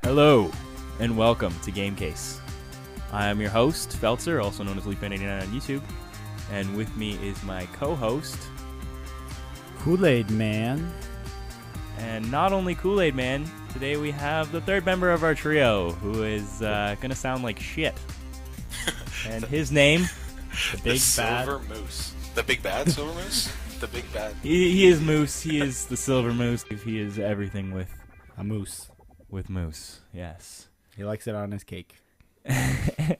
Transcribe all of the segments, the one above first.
Hello, and welcome to GameKase. I am your host, Feltzer, also known as Leaf89 on YouTube, and with me is my co-host, Kool-Aid Man. And not only Kool-Aid Man, today we have the third member of our trio, who is going to sound like shit. And his name, the Big Bad Silver Moose. The Big Bad Silver Moose? The Big Bad. He is Moose. He is the Silver Moose. He is everything with a moose. With Moose, yes. He likes it on his cake.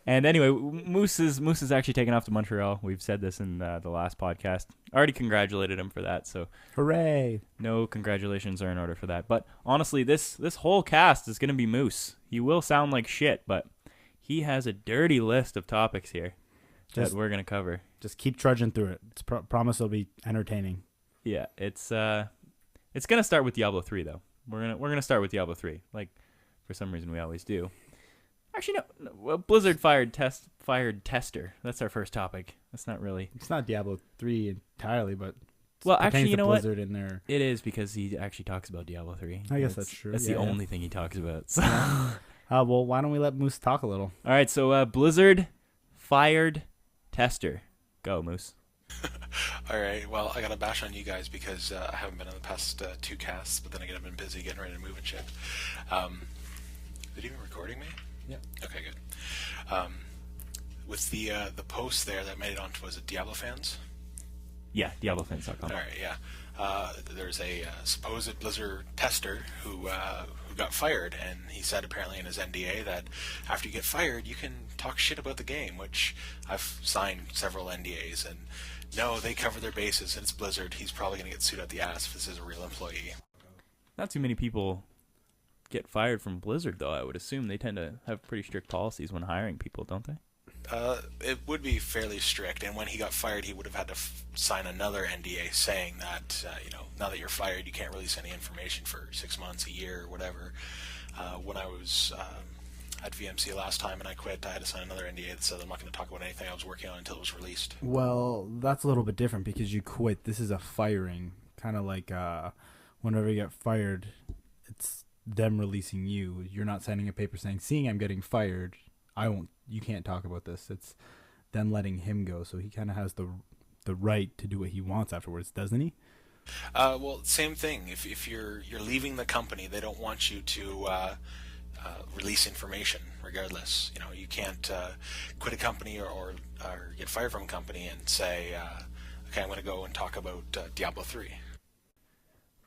And anyway, Moose is actually taken off to Montreal. We've said this in the last podcast. I already congratulated him for that, so hooray! No congratulations are in order for that. But honestly, this whole cast is going to be Moose. He will sound like shit, but he has a dirty list of topics here that we're going to cover. Just keep trudging through it. It's promise it'll be entertaining. Yeah, it's going to start with Diablo 3 though. We're gonna start with Diablo 3, like for some reason we always do. Actually, no. Well, Blizzard fired tester. That's our first topic. That's not really. It's not Diablo 3 entirely, but well, actually, you know what? Blizzard in there. It is because he actually talks about Diablo 3. I guess that's true. That's the only thing he talks about. So. Well, why don't we let Moose talk a little? All right, so Blizzard fired tester. Go, Moose. All right, well, I got to bash on you guys because I haven't been on the past two casts, but then again, I've been busy getting ready to move and shit. Is it even recording me? Yeah. Okay, good. With the post there that made it onto, was it Diablo fans? Yeah, DiabloFans.com. All right, yeah. There's a supposed Blizzard tester who got fired, and he said apparently in his NDA that after you get fired, you can talk shit about the game, which I've signed several NDAs, and no, they cover their bases, and it's Blizzard. He's probably going to get sued out the ass if this is a real employee. Not too many people get fired from Blizzard, though. I would assume they tend to have pretty strict policies when hiring people, don't they? It would be fairly strict, and when he got fired, he would have had to sign another NDA saying that, now that you're fired, you can't release any information for 6 months, a year, or whatever. When I was at VMC last time and I quit, I had to sign another NDA that said I'm not going to talk about anything I was working on until it was released. Well, that's a little bit different because you quit. This is a firing, kind of like whenever you get fired, it's them releasing you. You're not signing a paper saying, "Seeing I'm getting fired, you can't talk about this." It's them letting him go, so he kind of has the right to do what he wants afterwards, doesn't he? Well, same thing. If you're leaving the company, they don't want you to release information. Regardless, you can't quit a company or get fired from a company and say, "Okay, I'm going to go and talk about Diablo 3."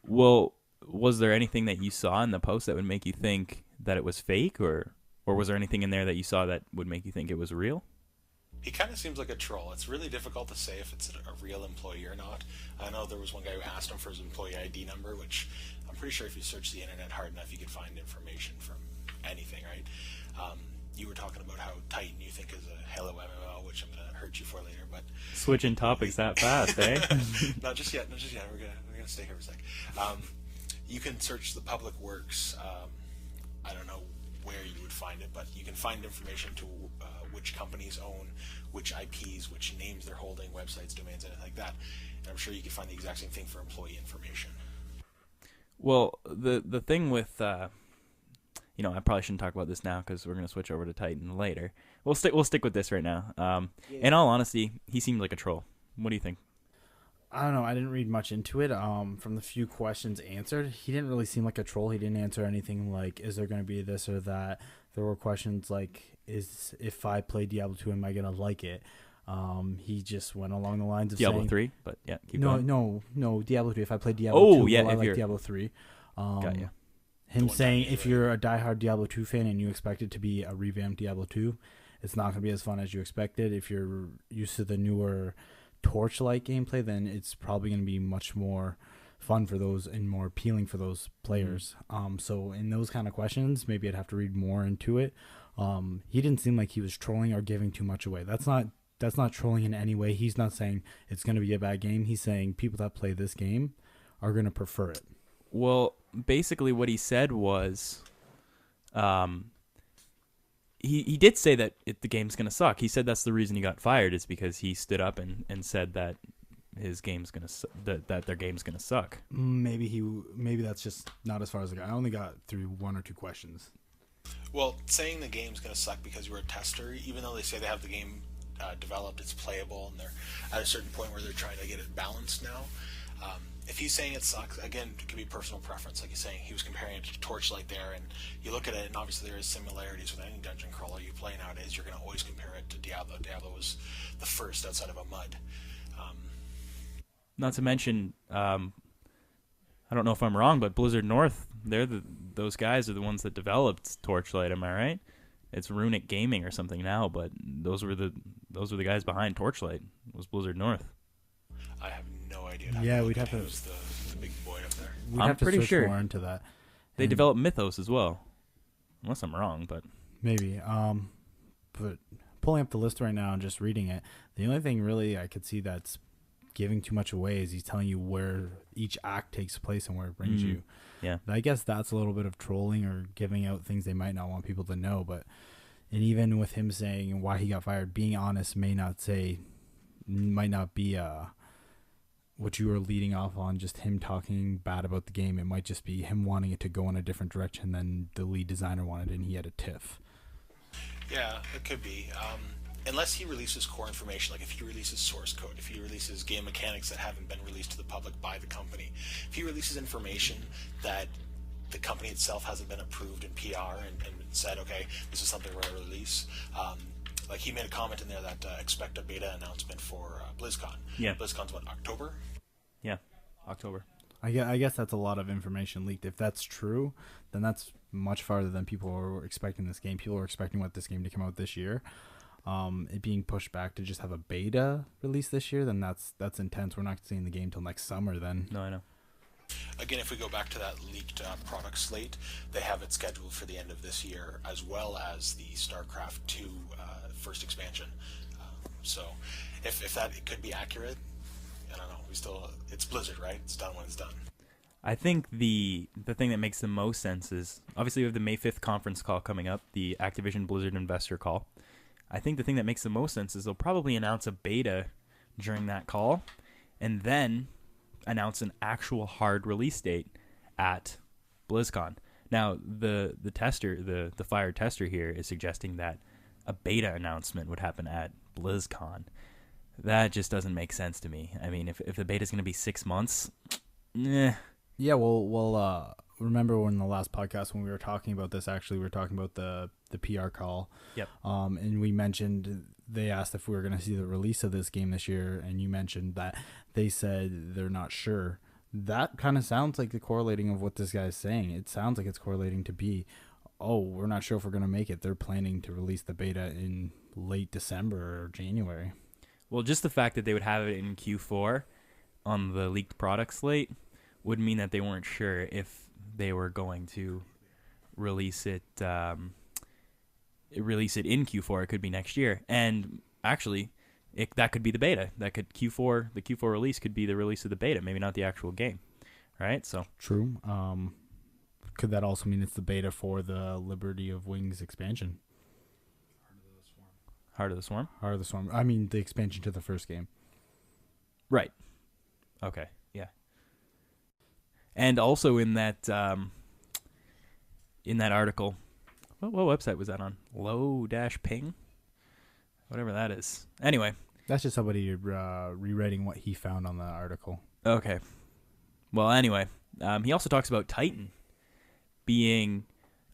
Well, was there anything that you saw in the post that would make you think that it was fake, or was there anything in there that you saw that would make you think it was real? He kind of seems like a troll. It's really difficult to say if it's a real employee or not. I know there was one guy who asked him for his employee ID number, which I'm pretty sure if you search the internet hard enough, you could find information from anything, right? You were talking about how Titan you think is a Halo MMO, which I'm going to hurt you for later, but... Switching topics that fast, eh? Not just yet. We're gonna stay here for a sec. You can search the public works. I don't know where you would find it, but you can find information to which companies own which IPs, which names they're holding, websites, domains, anything like that. And I'm sure you can find the exact same thing for employee information. Well, the thing with I probably shouldn't talk about this now because we're going to switch over to Titan later. We'll stick with this right now. In all honesty, he seemed like a troll. What do you think? I don't know. I didn't read much into it. From the few questions answered, he didn't really seem like a troll. He didn't answer anything like, is there going to be this or that? There were questions like, if I play Diablo 2, am I going to like it? He just went along the lines of Diablo saying, 3, but yeah, keep going. No, Diablo 3. If I play Diablo 2, yeah, will I like Diablo 3? Got you. Him saying if you're a diehard Diablo 2 fan and you expect it to be a revamped Diablo 2, it's not going to be as fun as you expected. If you're used to the newer Torchlight gameplay, then it's probably going to be much more fun for those and more appealing for those players. So in those kind of questions, maybe I'd have to read more into it. He didn't seem like he was trolling or giving too much away. That's not trolling in any way. He's not saying it's going to be a bad game. He's saying people that play this game are going to prefer it. Well, basically what he said was he did say that the game's going to suck. He said that's the reason he got fired is because he stood up and said that his game's going to that their game's going to suck. Maybe that's just not as far as I got. I only got through one or two questions. Well, saying the game's going to suck because you're a tester, even though they say they have the game developed, it's playable, and they're at a certain point where they're trying to get it balanced now. If he's saying it sucks, again, it could be personal preference. Like he's saying, he was comparing it to Torchlight there, and you look at it, and obviously there is similarities with any dungeon crawler you play nowadays. You're going to always compare it to Diablo. Diablo was the first outside of a mud. Not to mention, I don't know if I'm wrong, but Blizzard North, those guys are the ones that developed Torchlight. Am I right? It's Runic Gaming or something now, but those were the guys behind Torchlight. It was Blizzard North. I have no idea. Yeah, we'd have to. Who's the big boy up there? We'd I'm have to pretty search sure more into that. They And developed Mythos as well, unless I'm wrong. But maybe. But pulling up the list right now and just reading it, the only thing really I could see that's giving too much away is he's telling you where each act takes place and where it brings you. Yeah. I guess that's a little bit of trolling or giving out things they might not want people to know. But and even with him saying why he got fired, being honest might not be what you were leading off on, just him talking bad about the game. It might just be him wanting it to go in a different direction than the lead designer wanted, and he had a tiff. Yeah, it could be. Unless he releases core information, like if he releases source code, if he releases game mechanics that haven't been released to the public by the company, if he releases information that the company itself hasn't been approved in PR and said, okay, this is something we're going to release. Like he made a comment in there that expect a beta announcement for BlizzCon. Yeah. BlizzCon's what, October? yeah, October. I guess that's a lot of information leaked. If that's true, then that's much farther than people were expecting this game. People were expecting this game to come out this year. It being pushed back to just have a beta release this year, then that's intense. We're not seeing the game till next summer then. No, I know. Again, if we go back to that leaked product slate, they have it scheduled for the end of this year, as well as the StarCraft 2 first expansion. So, if that it could be accurate, I don't know. It's Blizzard, right? It's done when it's done. I think the thing that makes the most sense is obviously we have the May 5th conference call coming up, the Activision Blizzard investor call. I think the thing that makes the most sense is they'll probably announce a beta during that call, and then announce an actual hard release date at BlizzCon. Now, the fired tester here is suggesting that a beta announcement would happen at BlizzCon. That just doesn't make sense to me. I mean, if the beta is going to be 6 months, Yeah, well, remember when the last podcast when we were talking about this, actually we were talking about the PR call. Yep. And we mentioned, they asked if we were going to see the release of this game this year, and you mentioned that they said they're not sure. That kind of sounds like the correlating of what this guy's saying. It sounds like it's correlating to be, oh, we're not sure if we're going to make it. They're planning to release the beta in late December or January. well, just the fact that they would have it in Q4 on the leaked product slate would mean that they weren't sure if they were going to release it in Q4. It could be next year, and actually, that could be the beta. The Q4 release could be the release of the beta, maybe not the actual game, right? So True. Could that also mean it's the beta for the Liberty of Wings expansion? Heart of the Swarm, Heart of the Swarm. I mean, the expansion to the first game. right? Okay, yeah. And also in that article, what website was that on? Low-ping, whatever that is. Anyway, That's just somebody rewriting what he found on the article. okay. Well, anyway, he also talks about Titan being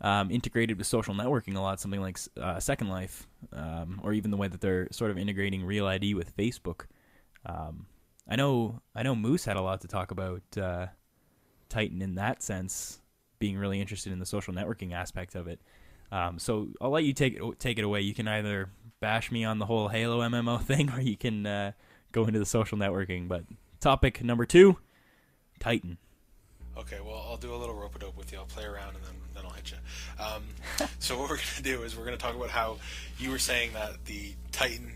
integrated with social networking a lot, something like Second Life, or even the way that they're sort of integrating Real ID with Facebook. I know Moose had a lot to talk about Titan in that sense, being really interested in the social networking aspect of it. So I'll let you take it away. You can either bash me on the whole Halo MMO thing, or you can go into the social networking. But topic number 2, Titan. Okay, well, I'll do a little rope-a-dope with you. I'll play around, and then I'll hit you. So what we're going to do is we're going to talk about how you were saying that the Titan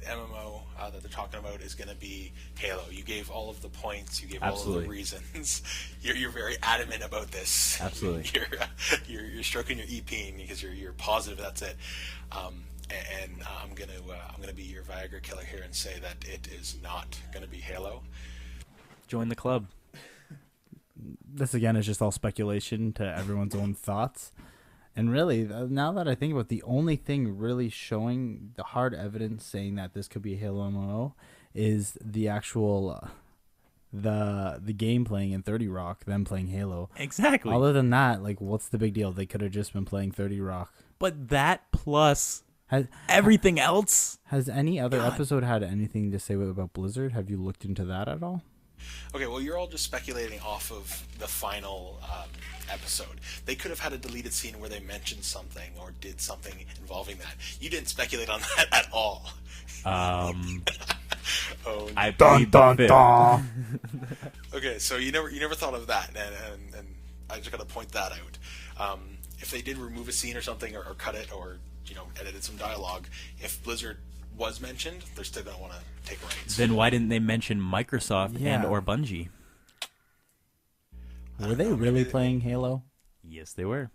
MMO that they're talking about is going to be Halo. You gave all of the points. You gave Absolutely. all of the reasons. You're very adamant about this. Absolutely. You're stroking your EP because you're positive that's it. And I'm gonna be your Viagra killer here and say that it is not going to be Halo. Join the club. This again is just all speculation to everyone's own thoughts. And really, now that I think about it, the only thing really showing the hard evidence saying that this could be a Halo MMO is the actual the game playing in 30 Rock, them playing Halo. Exactly. Other than that, like, what's the big deal? They could have just been playing 30 Rock. But that plus everything else. Has any other episode had anything to say about Blizzard? Have you looked into that at all? Okay, well, you're all just speculating off of the final episode. They could have had a deleted scene where they mentioned something or did something involving that. You didn't speculate on that at all. Oh, I Dun, dun, dun. Okay, so you never thought of that, and I just got to point that out. If they did remove a scene or something, or cut it, or edited some dialogue, if Blizzard was mentioned, they're still gonna want to take rights. Then why didn't they mention Microsoft and or Bungie? Were they really playing Halo? Yes, they were.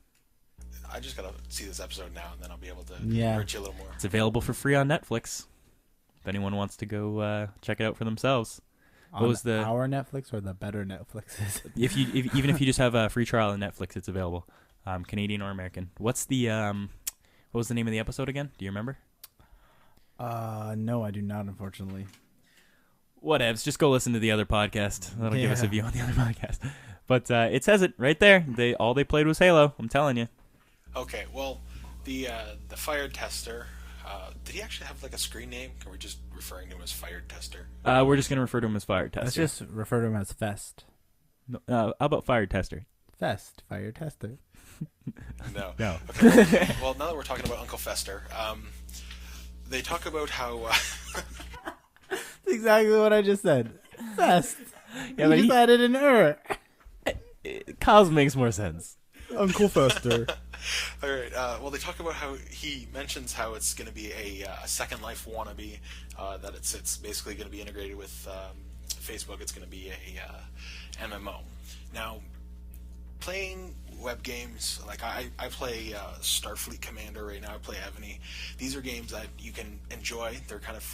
I just gotta see this episode now, and then I'll be able to hurt you a little more. It's available for free on Netflix. If anyone wants to go check it out for themselves. What was our Netflix or the better Netflixes? Even if you just have a free trial on Netflix, it's available. Canadian or American. What was the name of the episode again? Do you remember? No, I do not, unfortunately. Whatevs. Just go listen to the other podcast. That'll give us a view on the other podcast. But it says it right there. All they played was Halo. I'm telling you. Okay, well, the fired tester. Did he actually have like a screen name? Or are we just referring to him as fired tester? We're just gonna refer to him as fired tester. Let's just refer to him as Fest. No, how about fired tester? Fest, fire tester. No. Okay. Well, now that we're talking about Uncle Fester, they talk about how. That's exactly what I just said. Fest. Yeah, you but just added an Kyle's makes more sense. Uncle Fester. All right. Well, they talk about how he mentions how it's going to be a Second Life wannabe. That it's basically going to be integrated with Facebook. It's going to be a MMO. Now, playing web games, like I play Starfleet Commander right now. I play Ebony. These are games that you can enjoy. They're kind of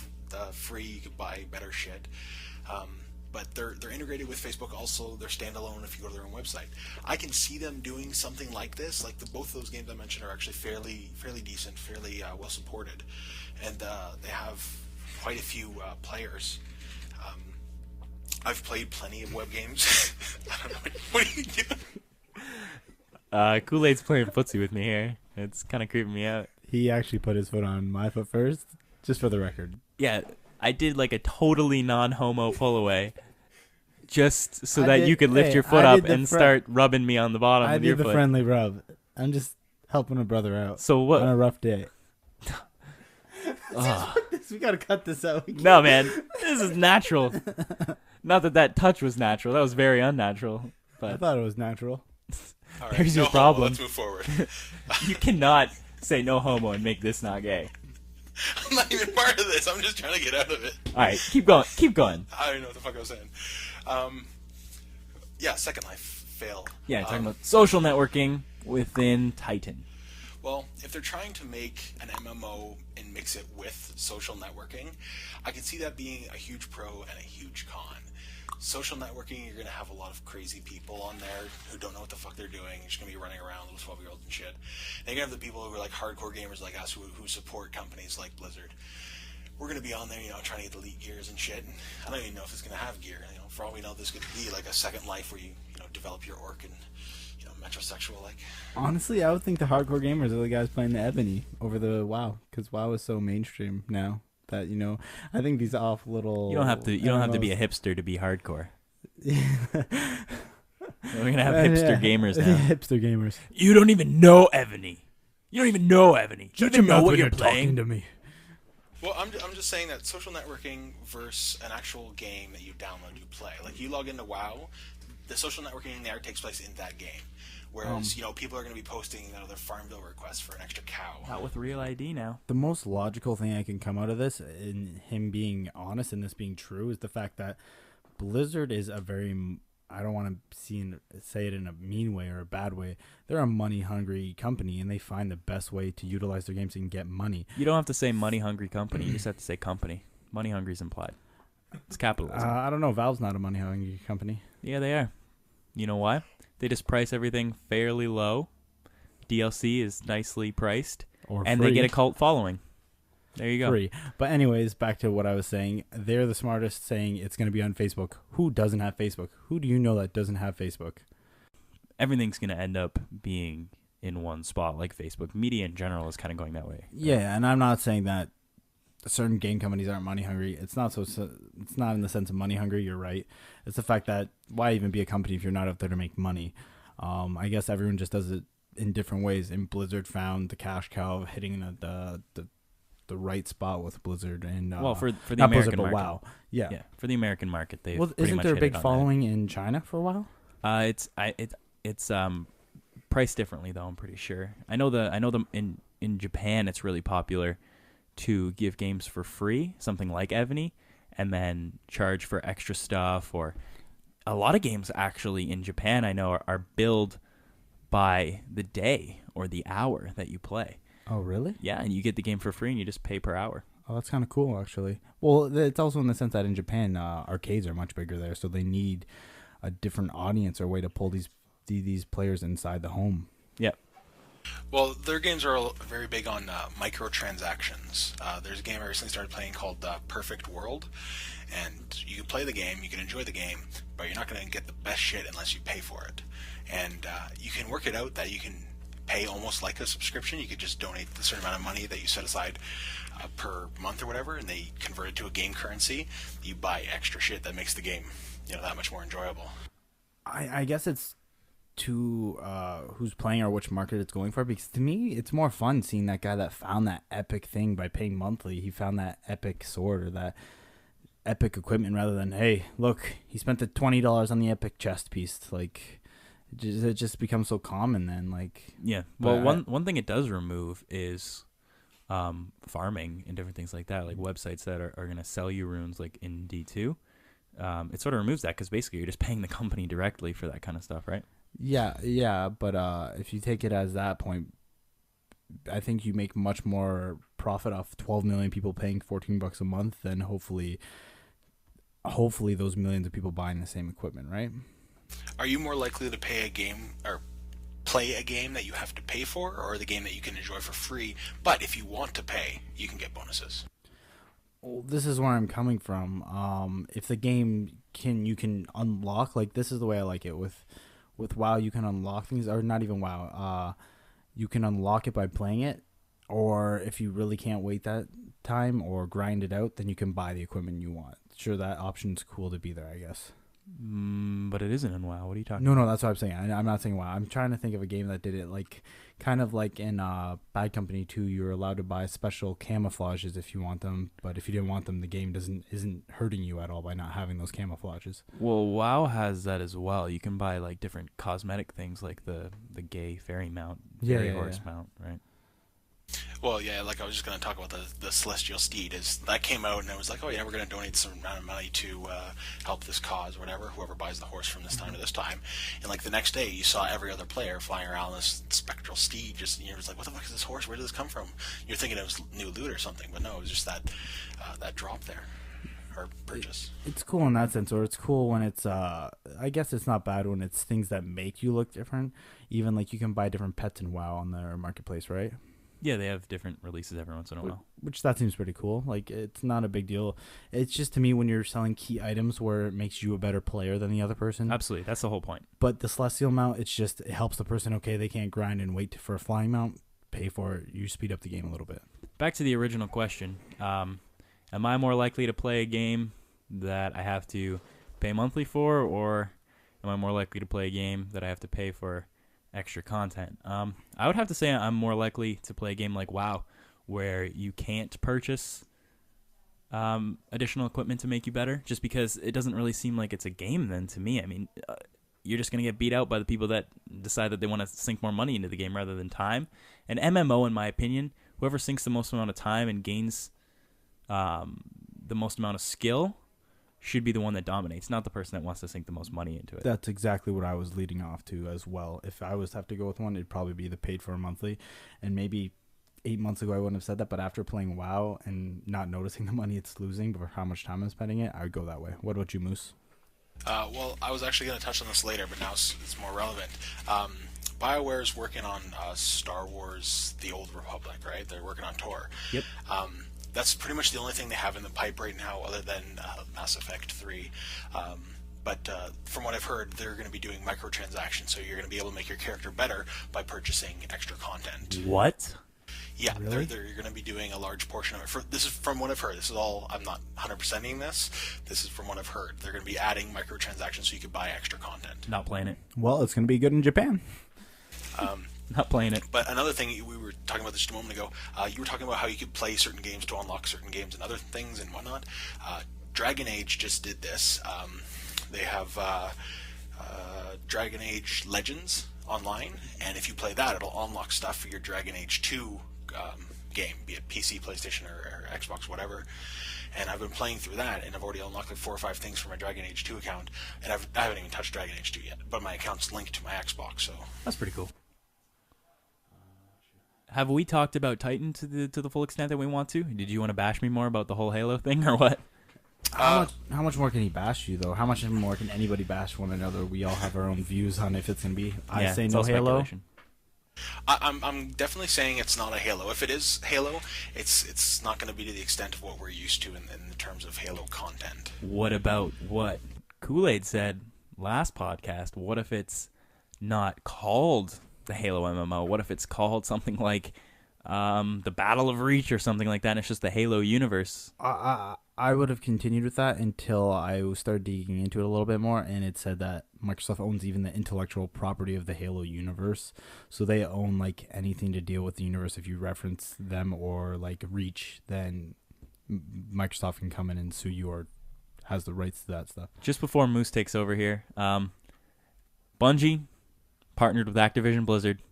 free. You can buy better shit. But they're integrated with Facebook. Also, they're standalone if you go to their own website. I can see them doing something like this. Like both of those games I mentioned are actually fairly decent, fairly well supported, and they have quite a few players. I've played plenty of web games. I don't know. What are you doing? Kool-Aid's playing footsie with me here. It's kind of creeping me out. He actually put his foot on my foot first, just for the record. Yeah, I did like a totally non-homo pull away, just so that you could lift your foot up and start rubbing me on the bottom of your foot. I did the friendly rub. I'm just helping a brother out. So what? On a rough day. We gotta cut this out. No, man, this is natural. Not that touch was natural. That was very unnatural. But I thought it was natural. All right, there's your problem. Let's move forward. You cannot say no homo and make this not gay. I'm not even part of this. I'm just trying to get out of it. All right, keep going. Keep going. I don't even know what the fuck I was saying. Yeah, Second Life fail. Yeah, talking about social networking within Titan. Well, if they're trying to make an MMO and mix it with social networking, I can see that being a huge pro and a huge con. Social networking, you're going to have a lot of crazy people on there who don't know what the fuck they're doing. You're just going to be running around with 12-year-olds and shit. And you're going to have the people who are like hardcore gamers like us who support companies like Blizzard. We're going to be on there, trying to get the elite gears and shit. And I don't even know if it's going to have gear. For all we know, this could be like a Second Life where you develop your orc and, metrosexual like. Honestly, I would think the hardcore gamers are the guys playing the Ebony over the WoW, because WoW is so mainstream now. That I think these off little. You don't have to be a hipster to be hardcore. We're gonna have hipster gamers now. Hipster gamers. You don't even know Ebony. You don't even know Ebony. You even know what you're playing. To me. Well, I'm just saying that social networking versus an actual game that you download, you play. Like you log into WoW, the social networking there takes place in that game. Whereas, people are going to be posting their Farmville requests for an extra cow. Not with Real ID now. The most logical thing I can come out of this, in him being honest and this being true, is the fact that Blizzard is a very, I don't want to say it in a mean way or a bad way, they're a money-hungry company, and they find the best way to utilize their games and get money. You don't have to say money-hungry company. You just have to say company. Money-hungry is implied. It's capitalism. I don't know. Valve's not a money-hungry company. Yeah, they are. You know why? They just price everything fairly low DLC is nicely priced, Or and free. they get a cult following. There you go. Free. But anyways, back to what I was saying. They're the smartest saying it's going to be on Facebook. Who doesn't have Facebook? Who do you know that doesn't have Facebook? Everything's going to end up being in one spot, like Facebook. Media in general is kind of going that way. Yeah, and I'm not saying that certain game companies aren't money hungry. It's not it's not in the sense of money hungry. You're right. It's the fact that why even be a company if you're not out there to make money? I guess everyone just does it in different ways. And Blizzard found the cash cow of hitting the right spot with Blizzard and Well, for the not American Blizzard, but market. WoW. Yeah. Yeah, for the American market, they've Well, pretty isn't much there a hit big it on following in China for a while? that. It's priced differently though. I'm pretty sure. I know them in Japan. It's really popular to give games for free, something like Evany, and then charge for extra stuff. Or a lot of games actually in Japan, I know, are billed by the day or the hour that you play. Oh, really? Yeah, and you get the game for free and you just pay per hour. Oh, that's kind of cool, actually. Well, it's also in the sense that in Japan, arcades are much bigger there, so they need a different audience or way to pull these players inside the home. Yep. Well, their games are very big on microtransactions. There's a game I recently started playing called Perfect World, and you can play the game, you can enjoy the game, but you're not going to get the best shit unless you pay for it. And you can work it out that you can pay almost like a subscription. You could just donate a certain amount of money that you set aside per month or whatever, and they convert it to a game currency. You buy extra shit that makes the game, that much more enjoyable. I guess it's to who's playing or which market it's going for, because to me it's more fun seeing that guy that found that epic thing by paying monthly. He found that epic sword or that epic equipment rather than, hey, look, he spent the $20 on the epic chest piece. Like it just becomes so common then. Like, yeah. Well, one thing it does remove is farming and different things like that, like websites that are going to sell you runes like in D2. It sort of removes that because basically you're just paying the company directly for that kind of stuff, right? Yeah, but if you take it as that point, I think you make much more profit off 12 million people paying $14 a month than hopefully those millions of people buying the same equipment, right? Are you more likely to pay a game or play a game that you have to pay for, or the game that you can enjoy for free, but if you want to pay, you can get bonuses? Well, this is where I'm coming from. If the game you can unlock, like this is the way I like it with WoW, you can unlock things, or not even WoW. You can unlock it by playing it, or if you really can't wait that time or grind it out, then you can buy the equipment you want. Sure, that option's cool to be there, I guess. But it isn't in WoW. What are you talking No, about? that's what I'm saying. I'm not saying WoW. I'm trying to think of a game that did it, like kind of like in Bad Company 2. You're allowed to buy special camouflages if you want them, but if you didn't want them, the game isn't hurting you at all by not having those camouflages. Well, WoW has that as well. You can buy like different cosmetic things, like the gay fairy mount, fairy horse mount, right? Well, yeah, like I was just going to talk about the Celestial Steed. That came out, and it was like, oh yeah, we're going to donate some amount of money to help this cause or whatever, whoever buys the horse from this time to this time. And like the next day, you saw every other player flying around this spectral steed, just, and you're just like, what the fuck is this horse? Where did this come from? You're thinking it was new loot or something, but no, it was just that drop there, or purchase. It's cool in that sense, or it's cool when it's, I guess it's not bad when it's things that make you look different. Even like you can buy different pets in WoW on their marketplace, right? Yeah, they have different releases every once in a while. Which that seems pretty cool. Like, it's not a big deal. It's just, to me, when you're selling key items where it makes you a better player than the other person. Absolutely. That's the whole point. But the Celestial mount, it helps the person, okay, they can't grind and wait for a flying mount. Pay for it. You speed up the game a little bit. Back to the original question. Am I more likely to play a game that I have to pay monthly for, or am I more likely to play a game that I have to pay for extra content? I would have to say I'm more likely to play a game like WoW, where you can't purchase additional equipment to make you better, just because it doesn't really seem like it's a game then to me. I mean, you're just going to get beat out by the people that decide that they want to sink more money into the game rather than time. And MMO, in my opinion, whoever sinks the most amount of time and gains the most amount of skill should be the one that dominates, not the person that wants to sink the most money into it. That's exactly what I was leading off to as well. If I was to have to go with one, it'd probably be the paid for monthly. And maybe 8 months ago I wouldn't have said that, but after playing WoW and not noticing the money it's losing or how much time I'm spending it, I would go that way. What about you, Moose? Well, I was actually going to touch on this later, but now it's more relevant. BioWare's working on Star Wars: The Old Republic, right? They're working on Tor. Yep. That's pretty much the only thing they have in the pipe right now, other than Mass Effect 3. But from what I've heard, they're going to be doing microtransactions, so you're going to be able to make your character better by purchasing extra content. What? Yeah, Really? you're going to be doing a large portion of it. This is from what I've heard. This is all, I'm not 100%ing this. This is from what I've heard. They're going to be adding microtransactions so you can buy extra content. Not playing it. Well, it's going to be good in Japan. Not playing it. But another thing, we were talking about this just a moment ago, you were talking about how you could play certain games to unlock certain games and other things and whatnot. Dragon Age just did this. They have Dragon Age Legends online, and if you play that, it'll unlock stuff for your Dragon Age 2 game, be it PC, PlayStation, or Xbox, whatever. And I've been playing through that, and I've already unlocked like 4 or 5 things for my Dragon Age 2 account, and I haven't even touched Dragon Age 2 yet, but my account's linked to my Xbox, so... That's pretty cool. Have we talked about Titan to the full extent that we want to? Did you want to bash me more about the whole Halo thing, or what? How much more can he bash you, though? How much more can anybody bash one another? We all have our own views on if it's going to be. I say no Halo. I'm definitely saying it's not a Halo. If it is Halo, it's not going to be to the extent of what we're used to in terms of Halo content. What about what Kool-Aid said last podcast? What if it's not called the Halo MMO? What if it's called something like the Battle of Reach or something like that, and it's just the Halo universe? I would have continued with that until I started digging into it a little bit more, and it said that Microsoft owns even the intellectual property of the Halo universe, so they own like anything to deal with the universe. If you reference them or like Reach, then Microsoft can come in and sue you or has the rights to that stuff. Just before Moose takes over here, Bungie partnered with Activision Blizzard.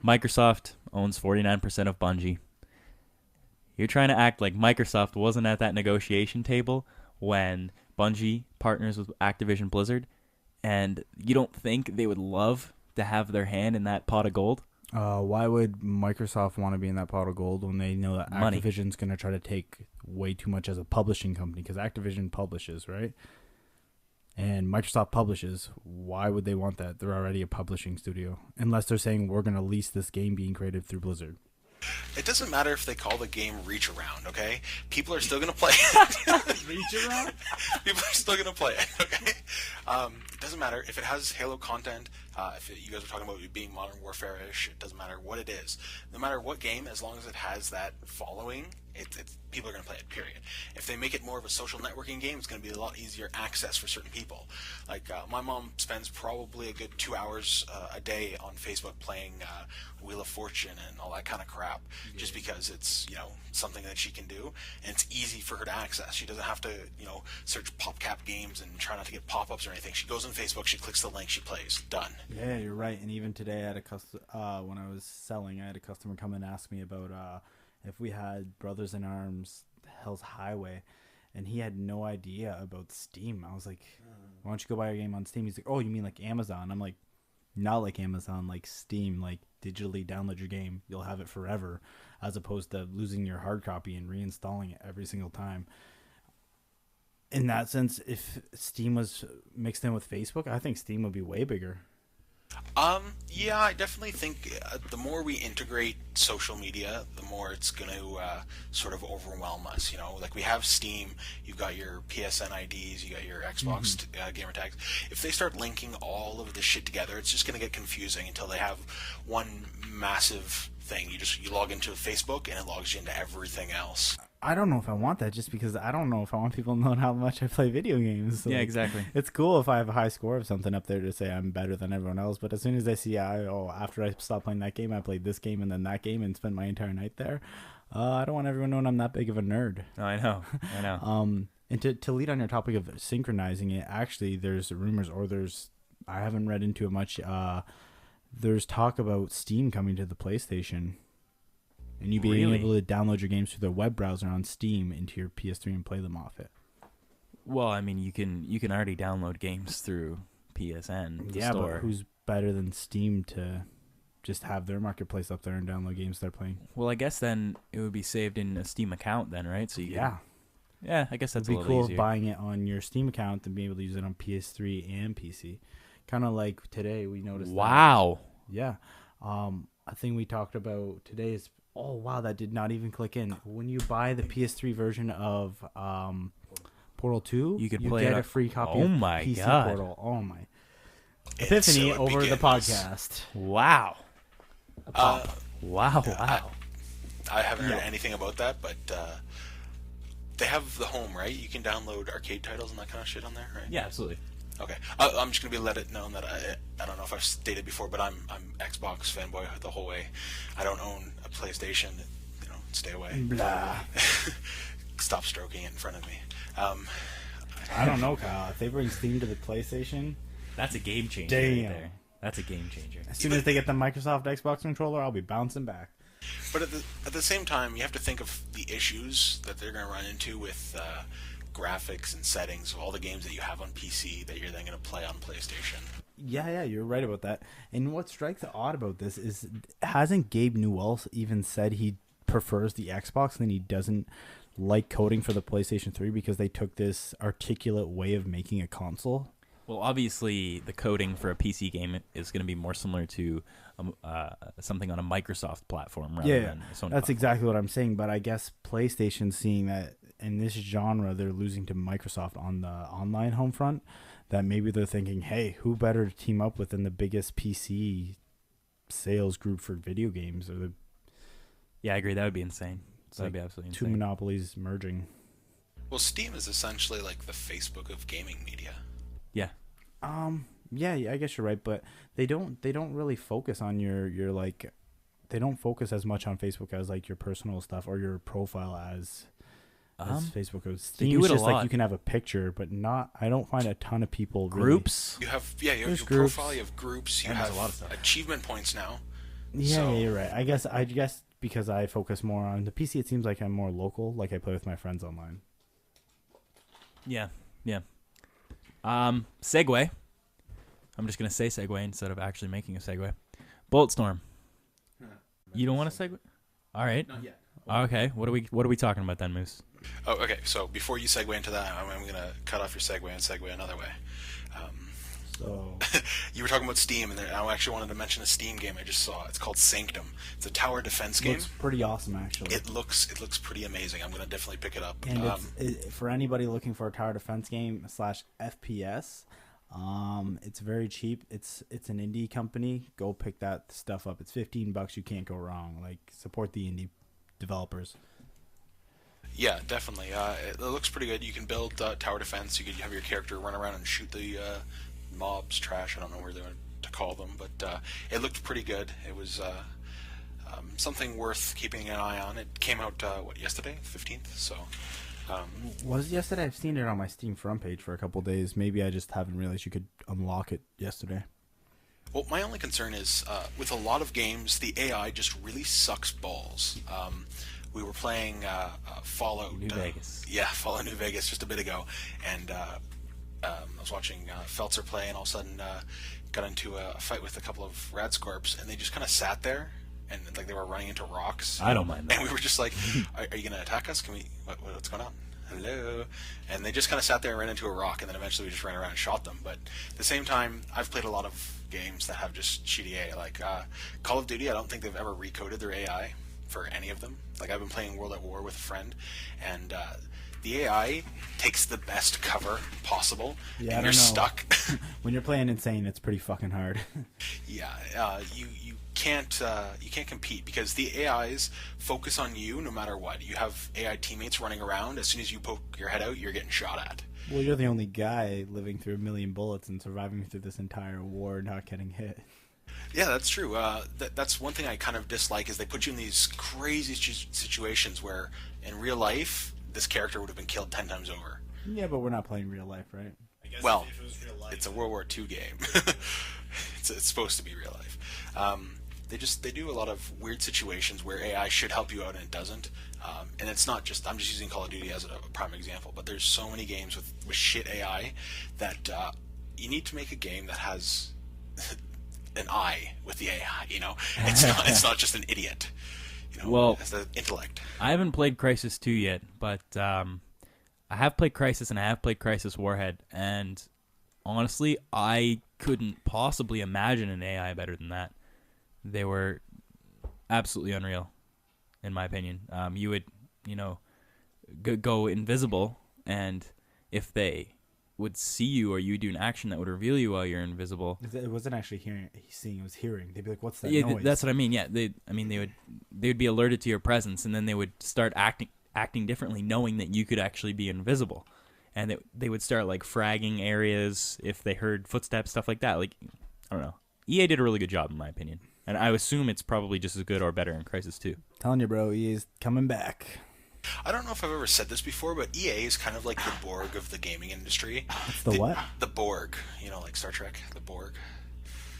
Microsoft owns 49% of Bungie. You're trying to act like Microsoft wasn't at that negotiation table when Bungie partners with Activision Blizzard, and you don't think they would love to have their hand in that pot of gold? Why would Microsoft want to be in that pot of gold when they know that Money. Activision's going to try to take way too much as a publishing company? Because Activision publishes, right? And Microsoft publishes. Why would they want that? They're already a publishing studio. Unless they're saying we're going to lease this game being created through Blizzard. It doesn't matter if they call the game Reach Around, okay? People are still going to play it. Reach around? People are still going to play it, okay? It doesn't matter if it has Halo content. You guys are talking about it being Modern Warfare-ish. It doesn't matter what it is. No matter what game, as long as it has that following, people are going to play it, period. If they make it more of a social networking game, it's going to be a lot easier access for certain people. Like, my mom spends probably a good 2 hours a day on Facebook playing Wheel of Fortune and all that kind of crap, just because it's, something that she can do, and it's easy for her to access. She doesn't have to, search PopCap games and try not to get pop-ups or anything. She goes on Facebook, she clicks the link, she plays. Done. Yeah, you're right. And even today, I had when I was selling, I had a customer come and ask me about if we had Brothers in Arms Hell's Highway, and he had no idea about Steam. I was like, why don't you go buy your game on Steam? He's like, oh, you mean like Amazon? I'm like, not like Amazon, like Steam, like digitally download your game. You'll have it forever, as opposed to losing your hard copy and reinstalling it every single time. In that sense, if Steam was mixed in with Facebook, I think Steam would be way bigger. Yeah, I definitely think the more we integrate social media, the more it's going to sort of overwhelm us. Like we have Steam, you've got your PSN IDs, you got your Xbox gamer tags. If they start linking all of this shit together, it's just going to get confusing until they have one massive thing. You log into Facebook and it logs you into everything else. I don't know if I want that, just because I don't know if I want people knowing how much I play video games. So Yeah, exactly. It's cool if I have a high score of something up there to say I'm better than everyone else, but as soon as I see, after I stop playing that game, I played this game and then that game and spent my entire night there, I don't want everyone knowing I'm that big of a nerd. Oh, I know. And to lead on your topic of synchronizing it, actually, there's rumors, I haven't read into it much, there's talk about Steam coming to the PlayStation. And you being able to download your games through the web browser on Steam into your PS3 and play them off it. Well, I mean, you can already download games through PSN. Yeah, store. but who's better than Steam to just have their marketplace up there and download games they're playing? Well, I guess then it would be saved in a Steam account then, right? So yeah, I guess that's It'd a be little cool easier. buying it on your Steam account and being able to use it on PS3 and PC. Kind of like today we noticed. Wow. Yeah. A thing we talked about today is, oh wow, that did not even click in. When you buy the PS3 version of Portal 2, You could play get it a free copy Oh of my PC God. Portal. Oh my. And so Epiphany it over the begins. podcast. Wow. Uh, Wow. I haven't heard anything about that, but they have the home, right? You can download arcade titles and that kind of shit on there, right? Yeah, absolutely. Okay. I'm just gonna be let it known that I don't know if I've stated before, but I'm Xbox fanboy the whole way. I don't own a PlayStation. You know, stay away. Blah. Stop stroking it in front of me. I don't know, Kyle. If they bring Steam to the PlayStation, That's a game changer right Damn. there. That's a game changer. as soon as they get the Microsoft Xbox controller, I'll be bouncing back. But at the same time, you have to think of the issues that they're going to run into with graphics and settings of all the games that you have on PC that you're then going to play on PlayStation. Yeah, you're right about that. And what strikes odd about this is, hasn't Gabe Newell even said he prefers the Xbox and then he doesn't like coding for the PlayStation 3 because they took this articulate way of making a console? Well, obviously, the coding for a PC game is going to be more similar to something on a Microsoft platform rather than a Sony That's platform. exactly what I'm saying. But I guess PlayStation, seeing that in this genre they're losing to Microsoft on the online home front, that maybe they're thinking, hey, who better to team up with than the biggest PC sales group for video games? Or the Yeah, I agree. That would be insane. It's That'd like be absolutely two insane. monopolies merging. Well, Steam is essentially like the Facebook of gaming media. Yeah. Yeah, I guess you're right, but they don't really focus on your like, they don't focus as much on Facebook as like your personal stuff or your profile as Facebook goes. They Steam do is it a just like lot. you can have a picture, but not. I don't find a ton of people really. Groups? You have you have There's your groups. profile, you have groups, you And there's have a lot of stuff. achievement points now. Yeah, So- you're right. I guess because I focus more on the PC, it seems like I'm more local. Like I play with my friends online. Yeah. Segue. I'm just going to say segue instead of actually making a segue. Bulletstorm. You don't want to segue? All right. Not yet. Okay. What are we talking about then, Moose? Oh, okay. So before you segue into that, I'm going to cut off your segue and segue another way. So You were talking about Steam, and I actually wanted to mention a Steam game I just saw. It's called Sanctum. It's a tower defense game. looks pretty awesome, actually. It looks pretty amazing. I'm going to definitely pick it up. And for anybody looking for a tower defense game / FPS, it's very cheap. It's an indie company. Go pick that stuff up. It's $15. You can't go wrong. Like, support the indie developers. Yeah, definitely. It looks pretty good. You can build tower defense. You could have your character run around and shoot the mobs, trash. I don't know where they want to call them, but it looked pretty good. It was something worth keeping an eye on. It came out yesterday, 15th. So Was it yesterday? I've seen it on my Steam front page for a couple days. Maybe I just haven't realized you could unlock it yesterday. well, my only concern is with a lot of games, the AI just really sucks balls. We were playing Fallout New Vegas. Yeah, Fallout New Vegas just a bit ago, and I was watching Feltzer play, and all of a sudden got into a fight with a couple of Radscorps, and they just kind of sat there, and like they were running into rocks. I don't mind that. And we were just like, "Are you going to attack us? Can we? What's going on? Hello?" And they just kind of sat there and ran into a rock, and then eventually we just ran around and shot them. But at the same time, I've played a lot of games that have just shitty AI, like Call of Duty. I don't think they've ever recoded their AI for any of them. Like I've been playing World at War with a friend, and the AI takes the best cover possible, Yeah, I and you're don't know. stuck. When you're playing Insane, it's pretty fucking hard. Yeah, you can't compete because the AIs focus on you no matter what. You have AI teammates running around. As soon as you poke your head out, you're getting shot at. Well, you're the only guy living through 1 million bullets and surviving through this entire war, not getting hit. Yeah, that's true. That's one thing I kind of dislike is they put you in these crazy situations where in real life this character would have been killed 10 times over. Yeah, but we're not playing real life, right? I guess Well, if it was real life, it's a World War II game. It's supposed to be real life. They do a lot of weird situations where AI should help you out and it doesn't. And it's not just, I'm just using Call of Duty as a prime example, but there's so many games with shit AI that you need to make a game that has an eye with the AI. You know, it's not just an idiot. You know, Well, it has the intellect. I haven't played Crisis 2 yet, but I have played Crisis and I have played Crisis Warhead, and honestly, I couldn't possibly imagine an AI better than that. they were absolutely unreal, in my opinion. You would, go invisible, and if they would see you or you do an action that would reveal you while you're invisible. It wasn't actually seeing, it was hearing. They'd be like, "What's that Yeah, noise?" that's what I mean. Yeah, they would be alerted to your presence, and then they would start acting differently, knowing that you could actually be invisible, and they would start like fragging areas if they heard footsteps, stuff like that. Like, I don't know. EA did a really good job, in my opinion, and I assume it's probably just as good or better in Crysis 2. Telling you, bro, EA's coming back. I don't know if I've ever said this before, but EA is kind of like the Borg of the gaming industry. It's the what? The Borg, like Star Trek, the Borg.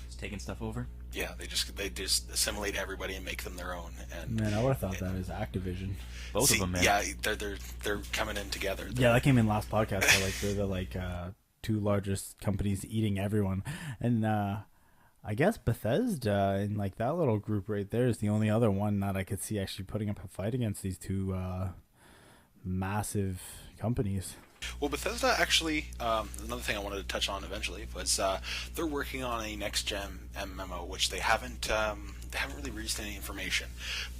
Just taking stuff over. Yeah, they just assimilate everybody and make them their own. And Man, I would have thought that is Activision. Both of them, man. Yeah, they're coming in together. Yeah, that came in last podcast. They're the two largest companies eating everyone, and I guess Bethesda in like that little group right there is the only other one that I could see actually putting up a fight against these two massive companies. Well, Bethesda actually, another thing I wanted to touch on eventually was they're working on a next-gen MMO, which they haven't really released any information.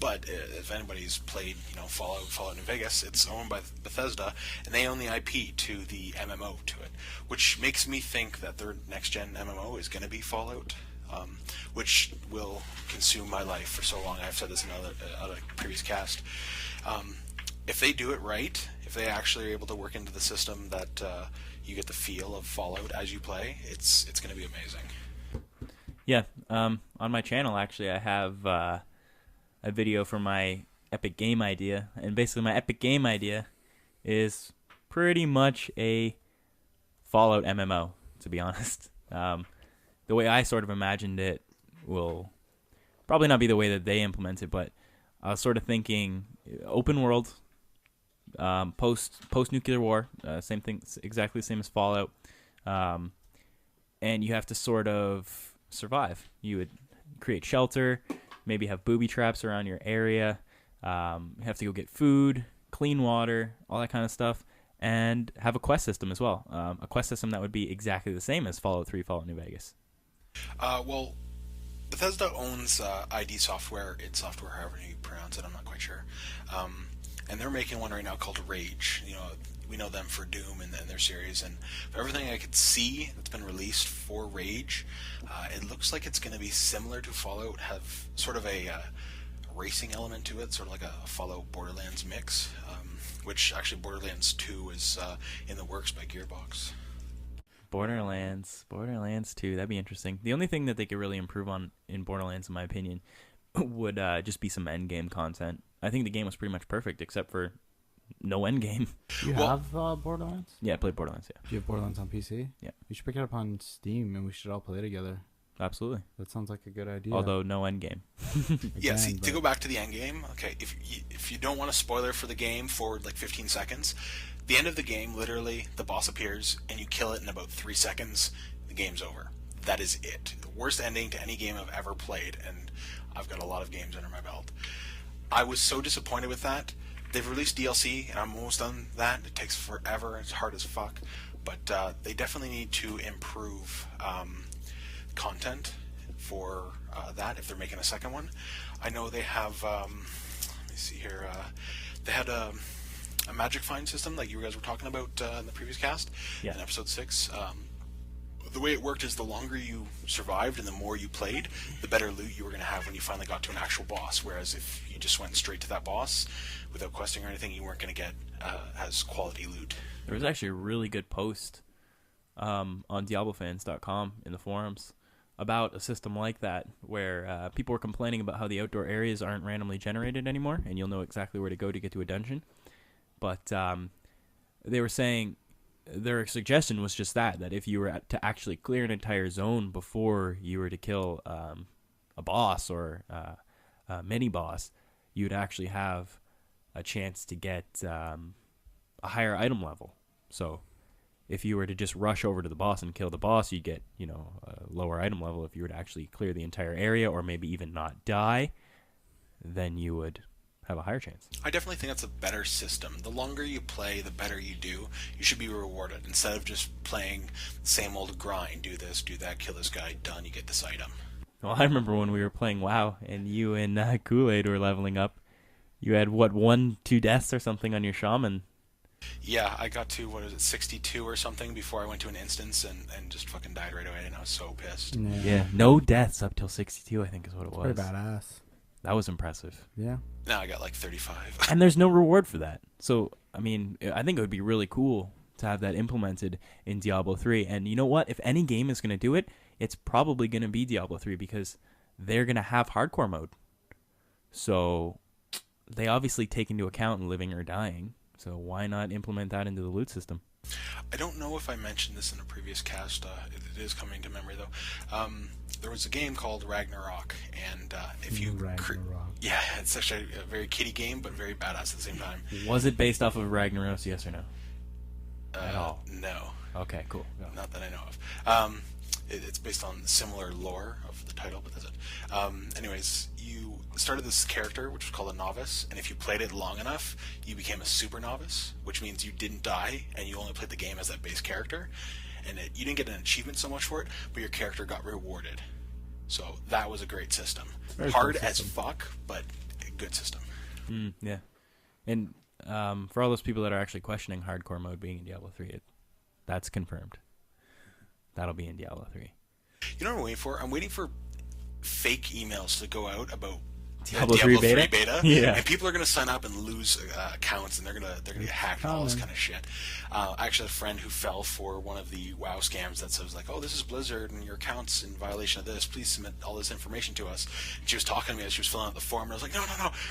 But if anybody's played, Fallout New Vegas, it's owned by Bethesda, and they own the IP to the MMO to it, which makes me think that their next-gen MMO is going to be Fallout, which will consume my life for so long. I've said this in other previous cast. If they do it right, if they actually are able to work into the system that you get the feel of Fallout as you play, it's going to be amazing. Yeah, on my channel, actually, I have a video for my epic game idea, and basically my epic game idea is pretty much a Fallout MMO, to be honest. The way I sort of imagined it will probably not be the way that they implement it, but I was sort of thinking open world, post nuclear war, same thing, exactly the same as Fallout, and you have to sort of survive. You would create shelter, maybe have booby traps around your area. You have to go get food, clean water, all that kind of stuff, and have a quest system as well. A quest system that would be exactly the same as Fallout 3, Fallout New Vegas. Well, Bethesda owns ID Software, id Software, however you pronounce it, I'm not quite sure. And they're making one right now called Rage. We know them for Doom and their series, and for everything I could see that's been released for Rage, it looks like it's going to be similar to Fallout, have sort of a racing element to it, sort of like a Fallout Borderlands mix, which actually Borderlands 2 is in the works by Gearbox. Borderlands 2, that'd be interesting. The only thing that they could really improve on in Borderlands, in my opinion, would just be some endgame content. I think the game was pretty much perfect, except for no endgame. You have Borderlands? Yeah, I played Borderlands, yeah. Do you have Borderlands on PC? Yeah. You should pick it up on Steam, and we should all play together. Absolutely. That sounds like a good idea. Although, no endgame. Yeah, see, to go back to the endgame, okay, if you don't want a spoiler for the game for like 15 seconds, the end of the game, literally, the boss appears, and you kill it in about 3 seconds, the game's over. That is it. The worst ending to any game I've ever played, and I've got a lot of games under my belt. I was so disappointed with that. They've released DLC, and I'm almost done that. It takes forever. It's hard as fuck. But they definitely need to improve content for that if they're making a second one. I know they have, let me see here, they had a magic find system like you guys were talking about in the previous cast, yeah. In episode 6. The way it worked is the longer you survived and the more you played, the better loot you were going to have when you finally got to an actual boss. Whereas if you just went straight to that boss without questing or anything, you weren't going to get as quality loot. There was actually a really good post on DiabloFans.com in the forums about a system like that, where people were complaining about how the outdoor areas aren't randomly generated anymore, and you'll know exactly where to go to get to a dungeon. But they were saying their suggestion was just that if you were to actually clear an entire zone before you were to kill a boss or a mini-boss, you'd actually have a chance to get a higher item level. So if you were to just rush over to the boss and kill the boss, you'd get, a lower item level. If you were to actually clear the entire area or maybe even not die, then you would have a higher chance. I definitely think that's a better system. The longer you play, the better you do. You should be rewarded instead of just playing the same old grind. Do this, do that, kill this guy, done, you get this item. Well, I remember when we were playing WoW and you and Kool-Aid were leveling up. You had, 1-2 deaths or something on your shaman. Yeah, I got to, 62 or something before I went to an instance and just fucking died right away, and I was so pissed. Yeah, no deaths up till 62, I think is what it was. Pretty badass. That was impressive. Yeah. Now I got like 35. And there's no reward for that. So, I mean, I think it would be really cool to have that implemented in Diablo 3. And you know what? If any game is going to do it, it's probably going to be Diablo 3 because they're going to have hardcore mode. So they obviously take into account living or dying. So why not implement that into the loot system? I don't know if I mentioned this in a previous cast. It is coming to memory, though. There was a game called Ragnarok, and if you... yeah, it's actually a very kiddie game, but very badass at the same time. Was it based off of Ragnaros, yes or no? At all? No. Okay, cool. Go. Not that I know of. It's based on similar lore of the title, but that's it. Anyways, you started this character, which was called a novice, and if you played it long enough, you became a super novice, which means you didn't die, and you only played the game as that base character. And you didn't get an achievement so much for it, but your character got rewarded. So that was a great system. Very Hard cool system. as fuck, but a good system. Yeah. And for all those people that are actually questioning hardcore mode being in Diablo 3, that's confirmed. That'll be in Diablo 3. You know what I'm waiting for? I'm waiting for fake emails to go out about Diablo 3 beta? Yeah. And people are going to sign up and lose accounts, and they're going to get hacked and all this kind of shit. I actually had a friend who fell for one of the WoW scams that says, like, oh, this is Blizzard, and your account's in violation of this. Please submit all this information to us. And she was talking to me as she was filling out the form, and I was like, no,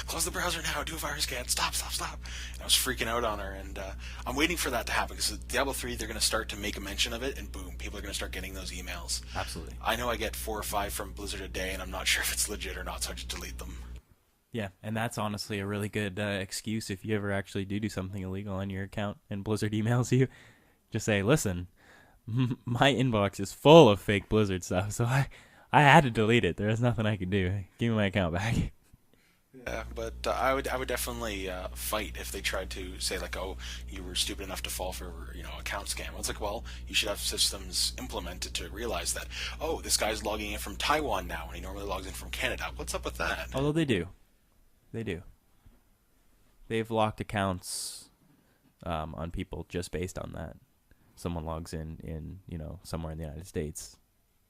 close the browser now, do a virus scan, stop. And I was freaking out on her, and I'm waiting for that to happen, because Diablo 3, they're going to start to make a mention of it, and boom, people are going to start getting those emails. Absolutely. I know I get 4 or 5 from Blizzard a day, and I'm not sure if it's legit or not, so I just delete them. Yeah, and that's honestly a really good excuse if you ever actually do something illegal on your account and Blizzard emails you. Just say, listen, my inbox is full of fake Blizzard stuff, so I had to delete it. There's nothing I can do. Give me my account back. Yeah, but I would definitely fight if they tried to say, like, oh, you were stupid enough to fall for, account scam. I was like, well, you should have systems implemented to realize that, oh, this guy's logging in from Taiwan now, and he normally logs in from Canada. What's up with that? Although they do. They do. They've locked accounts on people just based on that. Someone logs in somewhere in the United States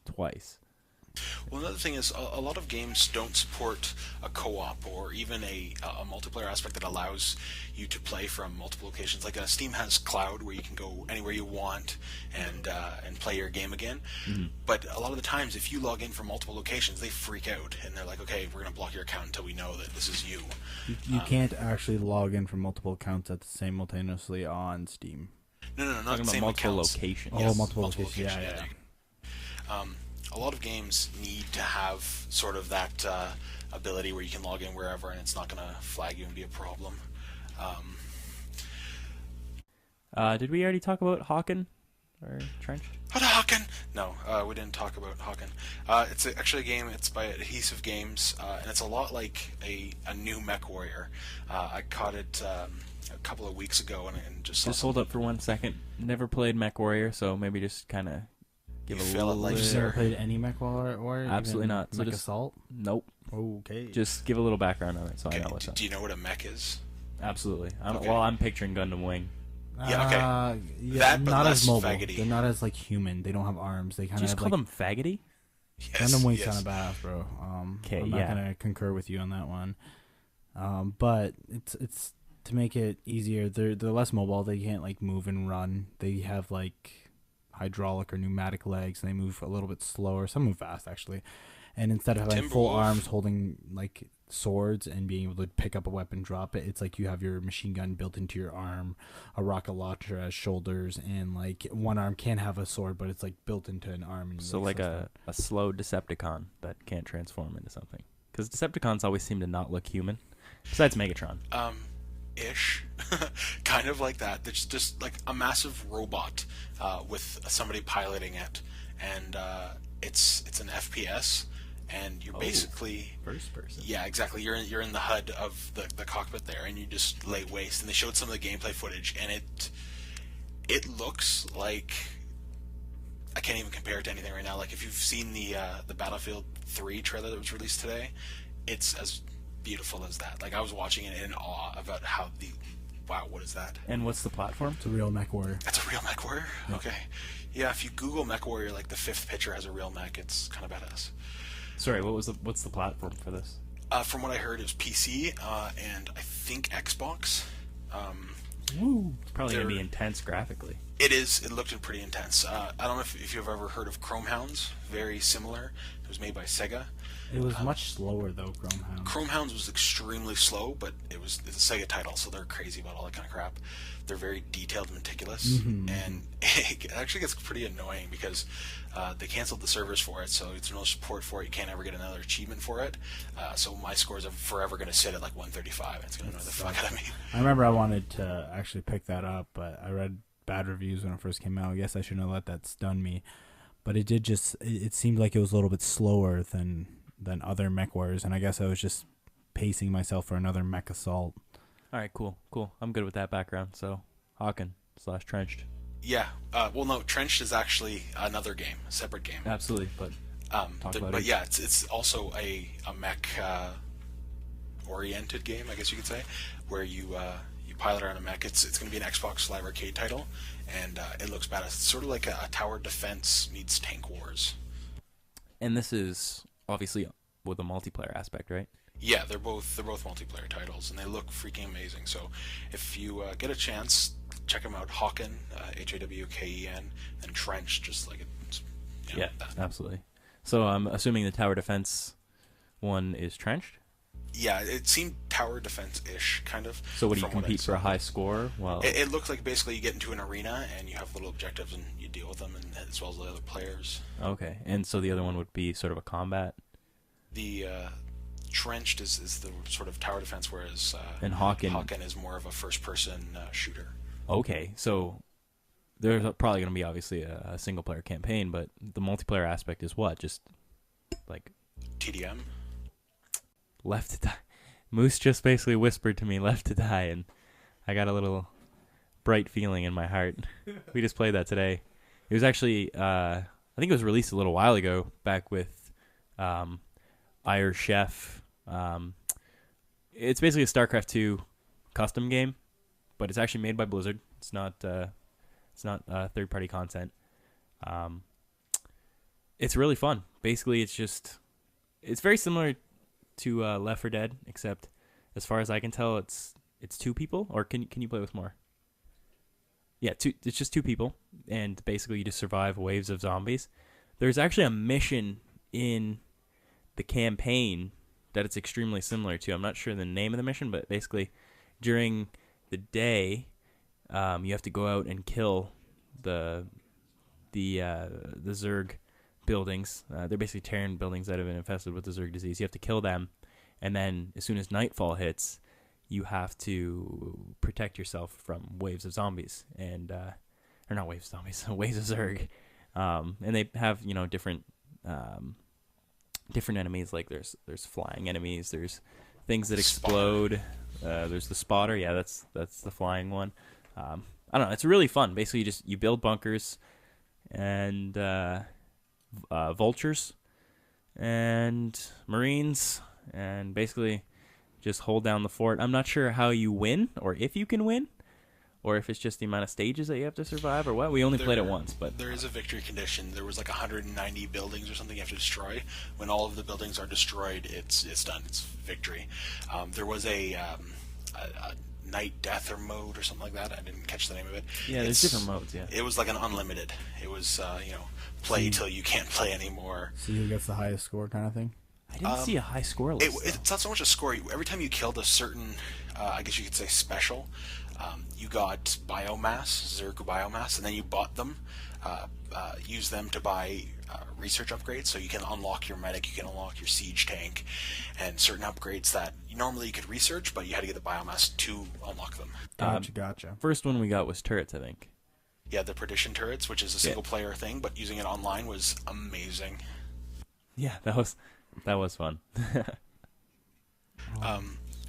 twice. Well, another thing is a lot of games don't support a co-op or even a multiplayer aspect that allows you to play from multiple locations. Like Steam has Cloud, where you can go anywhere you want and play your game again. Mm-hmm. But a lot of the times, if you log in from multiple locations, they freak out and they're like, "Okay, we're going to block your account until we know that this is you." You can't actually log in from multiple accounts at the simultaneously on Steam. No, not talking the same about multiple accounts. locations. Oh, Yes, multiple locations. Yeah. A lot of games need to have sort of that ability where you can log in wherever and it's not going to flag you and be a problem. Did we already talk about Hawken or Trench? Hawken! No, we didn't talk about Hawken. It's actually a game, it's by Adhesive Games, and it's a lot like a new Mech Warrior. I caught it a couple of weeks ago and just saw hold up for 1 second. Never played Mech Warrior, so maybe just kind of give You a feel it little... like You've Sir. never played any Mech Warrior? Absolutely even not. So Mech just- Assault? Nope. Okay. Just give a little background on it so I Okay, know what's up. do you know what a mech is? Absolutely. Okay. Well, I'm picturing Gundam Wing. Yeah, okay. Yeah, That, but not less as mobile. faggoty. They're not as human. They don't have arms. They Did kind you of just have call them faggoty? Yes, Gundam Wing's yes. kind of badass, bro. Okay, I'm yeah. not gonna concur with you on that one. But it's to make it easier. They're less mobile. They can't move and run. They have hydraulic or pneumatic legs, and they move a little bit slower. Some move fast actually. And instead of having full Timberwolf. arms holding swords and being able to pick up a weapon, drop it, it's like you have your machine gun built into your arm, a rocket launcher as shoulders, and one arm can have a sword, but it's built into an arm. And So a slow Decepticon that can't transform into something. Because Decepticons always seem to not look human. Besides Megatron. Ish. Kind of like that. There's just a massive robot with somebody piloting it, and it's an FPS, and you're basically First person. yeah, exactly. You're in the HUD of the cockpit there, and you just lay waste. And they showed some of the gameplay footage, and it looks like I can't even compare it to anything right now. Like if you've seen the Battlefield 3 trailer that was released today, it's as beautiful as that. Like I was watching it in awe about how wow, what is that? And what's the platform? It's a real mech warrior. That's a real mech warrior? Yeah. Okay. Yeah, if you Google mech warrior, like the 5th picture has a real mech. It's kind of badass. Sorry, what's the platform for this? From what I heard, it was PC and I think Xbox. Woo! It's probably going to be intense graphically. It is. It looked pretty intense. I don't know if you've ever heard of Chrome Hounds. Very similar. It was made by Sega. It was much slower though, Chrome Hounds. Chrome Hounds was extremely slow, but it's a Sega title, so they're crazy about all that kind of crap. They're very detailed and meticulous, and it actually gets pretty annoying because they canceled the servers for it, so there's no support for it. You can't ever get another achievement for it. So my scores are forever going to sit at like 135, and it's going to annoy the fuck out of me. I remember I wanted to actually pick that up, but I read bad reviews when it first came out. I guess I shouldn't have let that stun me. But it seemed like it was a little bit slower than other mech warriors, and I guess I was just pacing myself for another mech assault. All right, cool. I'm good with that background. So, Hawken/Trenched. Yeah. Well, no, Trenched is actually another game, a separate game. Absolutely, but yeah, it's also a mech oriented game, I guess you could say, where you pilot around a mech. It's going to be an Xbox Live Arcade title, and it looks badass. It's sort of like a tower defense meets Tank Wars. And this is obviously with a multiplayer aspect, right? Yeah, they're both multiplayer titles, and they look freaking amazing. So, if you get a chance, check them out. Hawken, Hawken, and Trench, just like it. Yeah, absolutely. So I'm assuming the tower defense one is Trenched. Yeah, it seemed tower defense-ish, kind of. So what do you compete for a high score? Well, it looks like basically you get into an arena and you have little objectives and you deal with them, and as well as the other players. Okay, and so the other one would be sort of a combat. The Trenched is the sort of tower defense, whereas and Hawken is more of a first-person shooter. Okay, so there's probably going to be obviously a single-player campaign, but the multiplayer aspect is what? Just like TDM. Left to Die. Moose just basically whispered to me "Left to Die," and I got a little bright feeling in my heart. We just played that today. It was actually I think it was released a little while ago, back with Iron Chef. It's basically a StarCraft 2 custom game, but it's actually made by Blizzard. It's not third-party content. It's really fun. Basically, it's very similar to Left 4 Dead, except as far as I can tell, it's two people. Or can you play with more? Yeah, it's just two people, and basically you just survive waves of zombies. There's actually a mission in the campaign that it's extremely similar to. I'm not sure the name of the mission, but basically during the day, you have to go out and kill the Zerg buildings. They're basically Terran buildings that have been infested with the Zerg disease. You have to kill them, and then as soon as nightfall hits, you have to protect yourself from waves of zombies, and or not waves of zombies, waves of Zerg. And they have different enemies. Like there's flying enemies. There's things that explode. There's the spotter. Yeah, that's the flying one. I don't know. It's really fun. Basically, you build bunkers and vultures and marines, and basically just hold down the fort. I'm not sure how you win, or if you can win, or if it's just the amount of stages that you have to survive, or what. We only played it once, but there is a victory condition. There was like 190 buildings or something you have to destroy. When all of the buildings are destroyed, it's done. It's victory. There was a night death or mode or something like that. I didn't catch the name of it. Yeah, there's different modes. Yeah, it was like an unlimited. It was play till you can't play anymore. See who gets the highest score, kind of thing. I didn't see a high score list. It's not so much a score. Every time you killed a certain, I guess you could say special, you got biomass, Zerg biomass, and then you bought them, use them to buy research upgrades. So you can unlock your medic, you can unlock your siege tank, and certain upgrades that normally you could research, but you had to get the biomass to unlock them. Gotcha. First one we got was turrets, I think. Yeah, the Perdition turrets, which is a single-player thing, but using it online was amazing. Yeah, that was fun.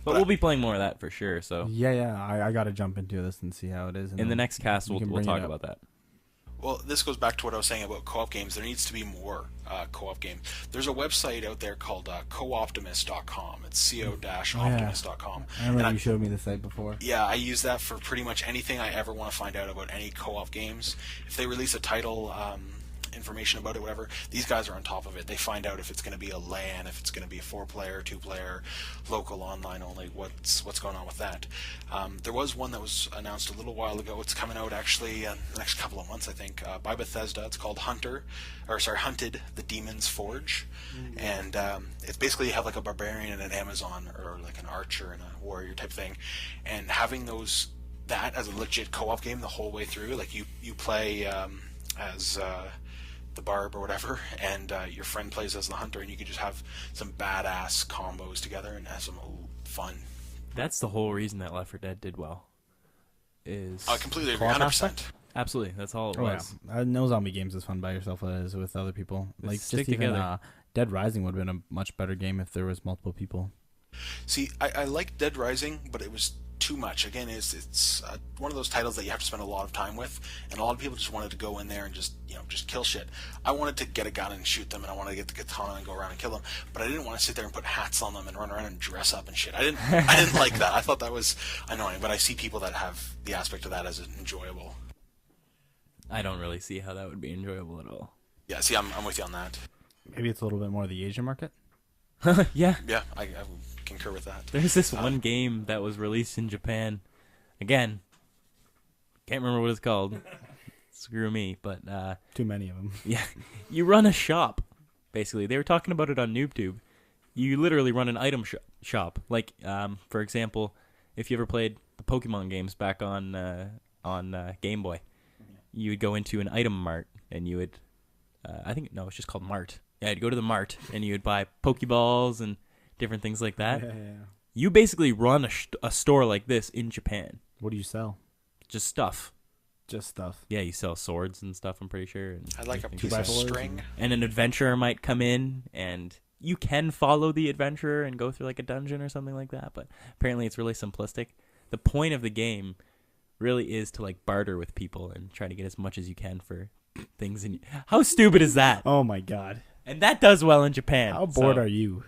But we'll be playing more of that for sure. So yeah, I got to jump into this and see how it is. In the next cast, we'll talk about that. Well, this goes back to what I was saying about co-op games. There needs to be more co-op games. There's a website out there called cooptimist.com. It's co-optimist.com. I remember you showed me the site before. Yeah, I use that for pretty much anything I ever want to find out about any co-op games. If they release a title, information about it, whatever, these guys are on top of it. They find out if it's going to be a LAN, if it's going to be a 4-player, 2-player, local, online only, what's going on with that. There was one that was announced a little while ago. It's coming out actually in the next couple of months, I think, by Bethesda. It's called Hunted, the Demon's Forge. And it's basically you have like a barbarian and an Amazon, or like an archer and a warrior type thing. And having that as a legit co-op game the whole way through, like you play as the barb or whatever, and your friend plays as the hunter, and you can just have some badass combos together and have some fun. That's the whole reason that Left 4 Dead did well. I completely agree, 100%. Absolutely, that's all it was. Yeah. No zombie games is fun by yourself as with other people. Like stick just even together. Dead Rising would have been a much better game if there was multiple people. See, I like Dead Rising, but it was too much. Again, it's one of those titles that you have to spend a lot of time with, and a lot of people just wanted to go in there and just kill shit. I wanted to get a gun and shoot them, and I wanted to get the katana and go around and kill them, but I didn't want to sit there and put hats on them and run around and dress up and shit. I didn't like that. I thought that was annoying, but I see people that have the aspect of that as enjoyable. I don't really see how that would be enjoyable at all. Yeah, see, I'm with you on that. Maybe it's a little bit more the Asian market. Yeah. Yeah, I concur with that. There's this one game that was released in Japan. Again, can't remember what it's called. Screw me, but Too many of them. yeah, you run a shop. Basically, they were talking about it on NoobTube. You literally run an item shop. Like, for example, if you ever played the Pokemon games back on Game Boy, you would go into an item mart and you would, it's just called Mart. Yeah, you'd go to the Mart and you would buy Pokeballs and different things like that. Yeah. You basically run a store like this in Japan. What do you sell? Just stuff. Just stuff. Yeah, you sell swords and stuff, I'm pretty sure. And I like a things piece like of that. string. And an adventurer might come in, and you can follow the adventurer and go through like a dungeon or something like that, but apparently it's really simplistic. The point of the game really is to like barter with people and try to get as much as you can for things. How stupid is that? Oh my god. And that does well in Japan. How bored are you?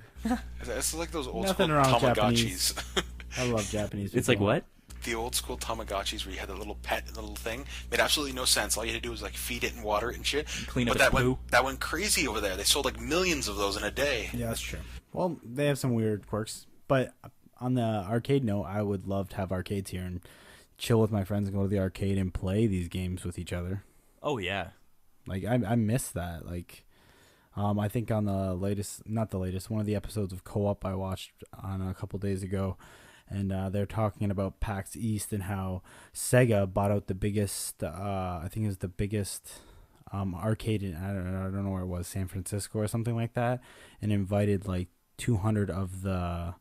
It's like those old Nothing school wrong with Tamagotchis. I love Japanese people. It's like what? The old school Tamagotchis where you had a little pet, little thing, made absolutely no sense. All you had to do was like feed it and water it and shit. Clean up but its poo. that went crazy over there. They sold like millions of those in a day. Yeah, that's true. Well, they have some weird quirks, but on the arcade note, I would love to have arcades here and chill with my friends and go to the arcade and play these games with each other. Oh yeah. Like I miss that. Like I think on the one of the episodes of Co-op I watched on a couple days ago, and they're talking about PAX East and how Sega bought out the biggest, I think it was the biggest arcade in, I don't know where it was, San Francisco or something like that, and invited like 200 of the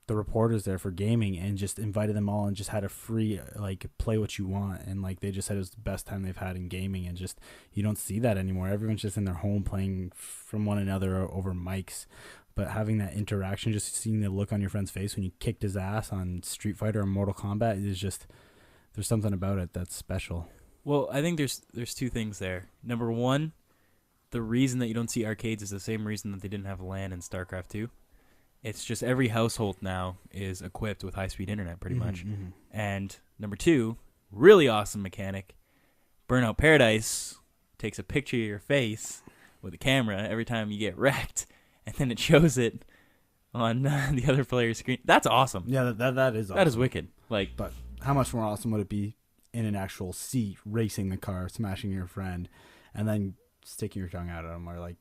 the reporters there for gaming, and just invited them all and just had a free like play what you want, and like they just said it was the best time they've had in gaming, and just you don't see that anymore. Everyone's just in their home playing from one another over mics, but having that interaction, just seeing the look on your friend's face when you kicked his ass on Street Fighter or Mortal Kombat is just, there's something about it that's special. Well, I think there's two things there. Number one, the reason that you don't see arcades is the same reason that they didn't have LAN in StarCraft 2. It's just every household now is equipped with high-speed internet, pretty much. Mm-hmm. And number two, really awesome mechanic, Burnout Paradise takes a picture of your face with a camera every time you get wrecked, and then it shows it on the other player's screen. That's awesome. Yeah, that is awesome. That is wicked. Like, but how much more awesome would it be in an actual seat, racing the car, smashing your friend, and then sticking your tongue out at him, or like,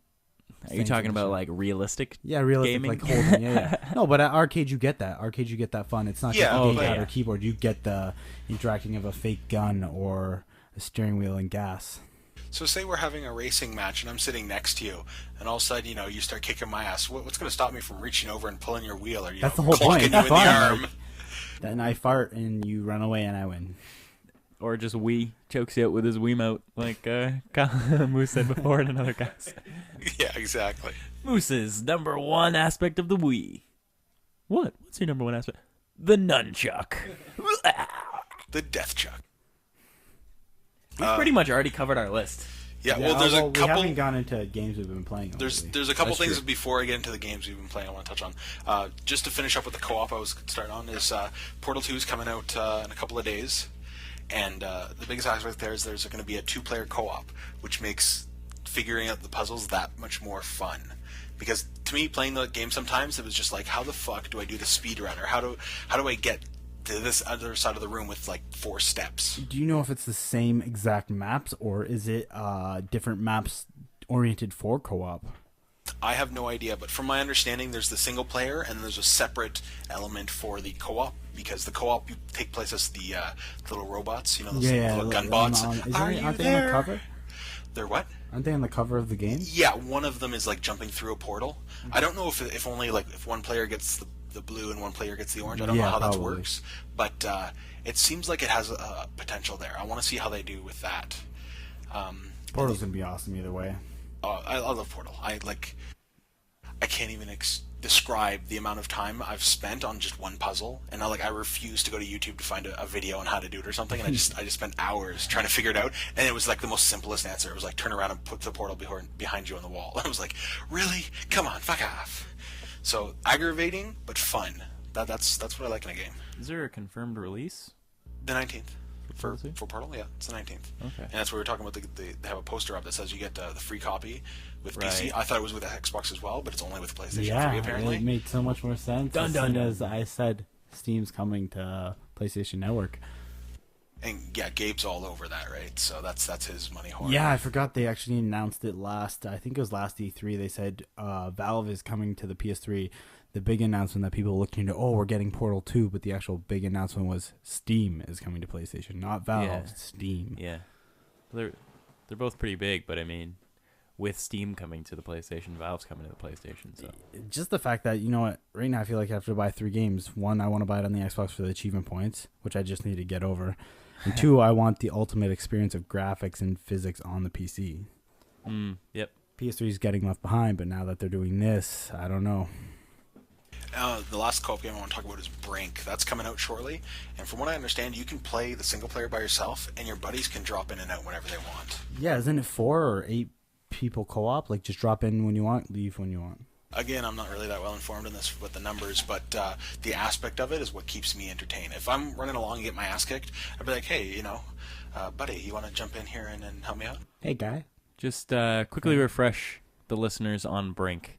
are you talking about like realistic? Yeah, realistic, gaming? like holding. Yeah. No, but at arcade you get that. Arcade you get that fun. It's not just a gamepad or keyboard. You get the interacting of a fake gun or a steering wheel and gas. So say we're having a racing match and I'm sitting next to you, and all of a sudden, you start kicking my ass. What's going to stop me from reaching over and pulling your wheel, or that's the whole point. You in the arm? Like, then I fart and you run away and I win. Or just Wii chokes you out with his Wiimote, like Moose said before in another cast. Yeah, exactly. Moose's number one aspect of the Wii. What? What's your number one aspect? The nunchuck. The death chuck. We've pretty much already covered our list. Yeah, well, there's a we couple. haven't gone into games we've been playing. There's a couple things before I get into the games we've been playing I want to touch on. Just to finish up with the co-op I was starting on is Portal 2 is coming out in a couple of days, and the biggest aspect there is there's going to be a 2-player co-op, which makes figuring out the puzzles that much more fun. Because to me, playing the game sometimes it was just like, how the fuck do I do the speed run, or how do I get to this other side of the room with like 4 steps? Do you know if it's the same exact maps, or is it different maps oriented for co-op? I have no idea, but from my understanding, there's the single player and there's a separate element for the co-op, because the co-op you take place as the little robots, you know, those little gun bots. Aren't they on the cover? They're what? Aren't they on the cover of the game? Yeah, one of them is like jumping through a portal. I don't know if only like if one player gets the blue and one player gets the orange. I don't know how that works, but it seems like it has a potential there. I want to see how they do with that. Portal's gonna be awesome either way. I love Portal. I can't even describe the amount of time I've spent on just one puzzle, and I refuse to go to YouTube to find a video on how to do it or something, and I just spent hours trying to figure it out, and it was like the most simplest answer. It was like, turn around and put the portal behind you on the wall. I was like, really? Come on, fuck off. So aggravating but fun. That's what I like in a game. Is there a confirmed release? The 19th. For Portal 2? Portal, yeah, it's the 19th. Okay. And that's what we were talking about. They have a poster up that says you get the free copy with PC. Right. I thought it was with the Xbox as well, but it's only with PlayStation 3 Yeah, apparently. it made so much more sense. As soon as I said Steam's coming to PlayStation Network. And yeah, Gabe's all over that, right? So that's his money horn. Yeah, I forgot they actually announced it I think it was last E3. They said Valve is coming to the PS3. The big announcement that people looked into, we're getting Portal 2, but the actual big announcement was Steam is coming to PlayStation, not Valve, Yeah. Steam. Yeah. They're both pretty big, but I mean, with Steam coming to the PlayStation, Valve's coming to the PlayStation. So Just the fact that, you know what, right now I feel like I have to buy 3 games. 1, I want to buy it on the Xbox for the achievement points, which I just need to get over. And 2, I want the ultimate experience of graphics and physics on the PC. Yep. PS3 is getting left behind, but now that they're doing this, I don't know. The last co-op game I want to talk about is Brink. That's coming out shortly, and from what I understand, you can play the single player by yourself, and your buddies can drop in and out whenever they want. Yeah, isn't it 4 or 8 people co-op? Like, just drop in when you want, leave when you want. Again, I'm not really that well informed in this with the numbers, but the aspect of it is what keeps me entertained. If I'm running along and get my ass kicked, I'd be like, hey, buddy, you want to jump in here and help me out? Hey, guy. Just quickly refresh the listeners on Brink.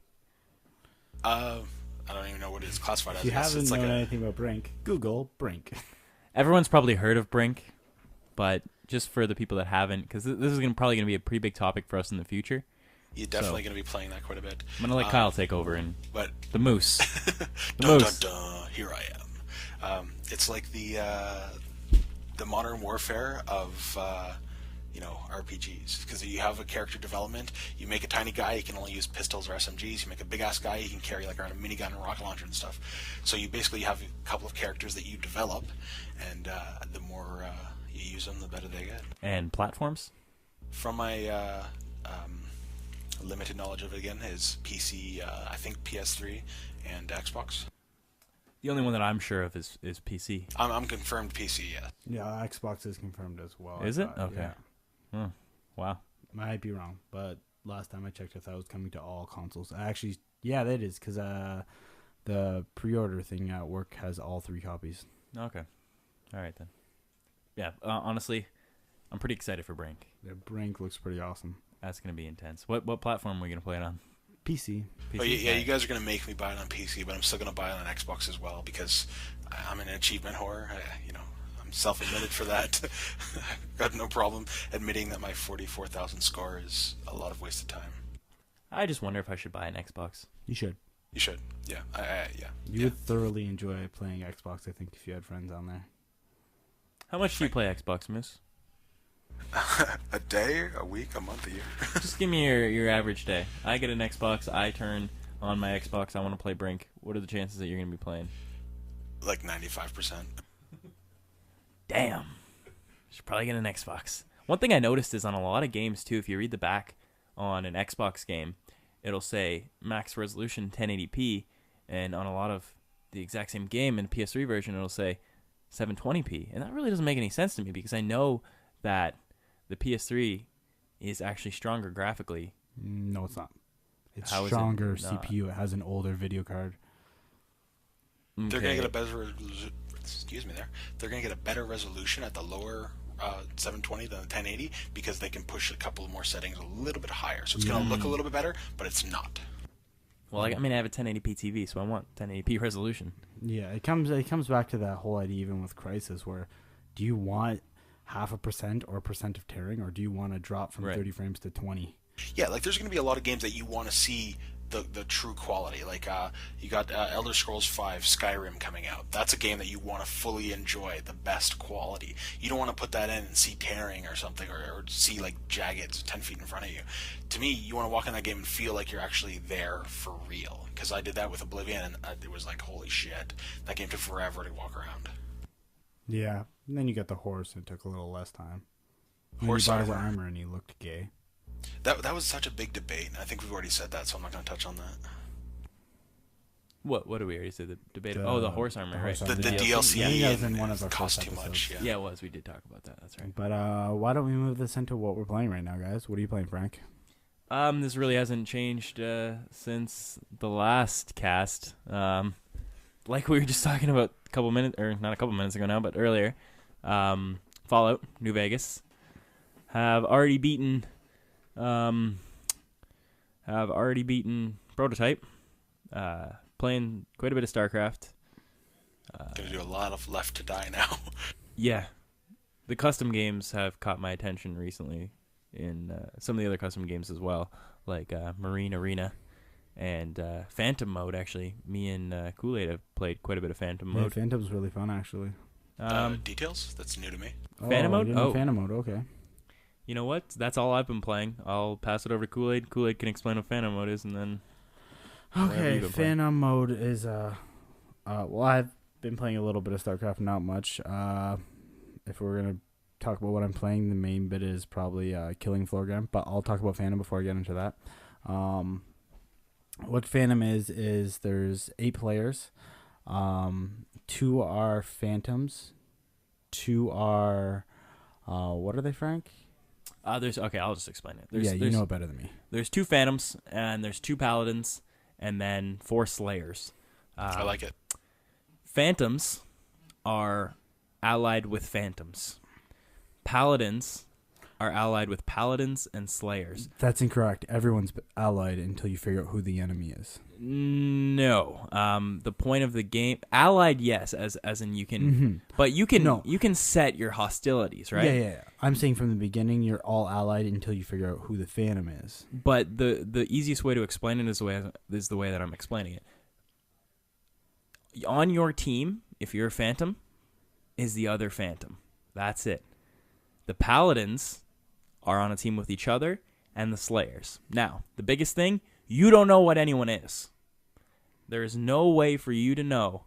I don't even know what it is classified as. If you haven't it's like known anything about Brink, Google Brink. Everyone's probably heard of Brink, but just for the people that haven't, because this is probably going to be a pretty big topic for us in the future. You're definitely going to be playing that quite a bit. I'm going to let Kyle take over and but the moose. The dun, moose. dun, dun, here I am. It's like the modern warfare of RPGs, because you have a character development. You make a tiny guy, he can only use pistols or SMGs. You make a big ass guy, he can carry like around a minigun and rocket launcher and stuff. So you basically have a couple of characters that you develop, and the more you use them, the better they get. And platforms? From my limited knowledge of it, again, is PC, I think PS3 and Xbox. The only one that I'm sure of is PC. I'm confirmed PC, yeah. Yeah, Xbox is confirmed as well. Is it? Okay. Yeah. Oh, wow. Might be wrong, but last time I checked, I thought it was coming to all consoles. Actually, yeah, that is, because the pre-order thing at work has all 3 copies. Okay. All right, then. Yeah, honestly, I'm pretty excited for Brink. The Brink looks pretty awesome. That's going to be intense. What platform are we going to play it on? PC. Oh, yeah, you guys are going to make me buy it on PC, but I'm still going to buy it on Xbox as well, because I'm an achievement whore. I'm self-admitted for that. I've got no problem admitting that my 44,000 score is a lot of wasted time. I just wonder if I should buy an Xbox. You should. You should. Yeah. Yeah. You would thoroughly enjoy playing Xbox, I think, if you had friends on there. How much do you play Xbox, Moose? A day, a week, a month, a year. Just give me your average day. I get an Xbox, I turn on my Xbox, I want to play Brink. What are the chances that you're going to be playing? Like 95%. Damn. Should probably get an Xbox. One thing I noticed is on a lot of games, too, if you read the back on an Xbox game, it'll say max resolution 1080p, and on a lot of the exact same game in the PS3 version, it'll say 720p. And that really doesn't make any sense to me, because I know that the PS3 is actually stronger graphically. No, it's not. It's How is it stronger not? CPU. It has an older video card. They're gonna Okay. get a better. They're gonna get a better resolution at the lower 720 than the 1080 because they can push a couple more settings a little bit higher. So it's gonna look a little bit better, but it's not. Well, I mean, I have a 1080p TV, so I want 1080p resolution. Yeah, it comes back to that whole idea even with Crysis, where do you want 0.5% or 1% of tearing, or do you want to drop from Right. 30 frames to 20? Yeah, like there's gonna be a lot of games that you want to see the true quality. Like you got Elder Scrolls V Skyrim coming out. That's a game that you want to fully enjoy, the best quality. You don't want to put that in and see tearing or something, or see like jaggeds 10 feet in front of you. To me, you want to walk in that game and feel like you're actually there for real. Because I did that with Oblivion, and it was like, holy shit, that game took forever to walk around. Yeah. And then you got the horse, and it took a little less time. And Horse then you buy his armor. armor, and he looked gay. That was such a big debate, and I think we've already said that, so I'm not going to touch on that. What do we already say? The debate? The- the horse armor, the right? horse The armor. DLC Yeah, that was in one of our cost first too much. episodes. Yeah. Yeah, it was. We did talk about that. That's right. But why don't we move this into what we're playing right now, guys? What are you playing, Frank? This really hasn't changed since the last cast. Like we were just talking about a couple minutes, or not a couple minutes ago now, but earlier. Fallout New Vegas. Have already beaten Prototype. Playing quite a bit of StarCraft. Gonna do a lot of Left to Die now. Yeah, the custom games have caught my attention recently. In some of the other custom games as well, like Marine Arena and Phantom Mode. Actually, me and Kool-Aid have played quite a bit of Phantom Yeah, Mode. Phantom's really fun, actually. Details? That's new to me. Phantom Mode? You know Oh. Phantom Mode, okay. You know what? That's all I've been playing. I'll pass it over to Kool-Aid. Kool-Aid can explain what Phantom Mode is, and then Where have Okay, you been playing? Phantom Mode is well, I've been playing a little bit of StarCraft, not much. If we're gonna talk about what I'm playing, the main bit is probably Killing Floor Game, but I'll talk about Phantom before I get into that. What Phantom is there's 8 players. 2 are Phantoms, 2 are what are they, Frank? I'll just explain it. You know it better than me. There's 2 Phantoms, and there's 2 Paladins, and then 4 Slayers. I like it. Phantoms are allied with Phantoms. Paladins are allied with Paladins and Slayers. That's incorrect. Everyone's allied until you figure out who the enemy is. No. The point of the game, allied, yes, as in you can, but you can set your hostilities, right? Yeah. I'm saying from the beginning, you're all allied until you figure out who the Phantom is. But the easiest way to explain it is the way that I'm explaining it. On your team, if you're a Phantom, is the other Phantom. That's it. The Paladins are on a team with each other, and the Slayers. Now, the biggest thing, you don't know what anyone is. There is no way for you to know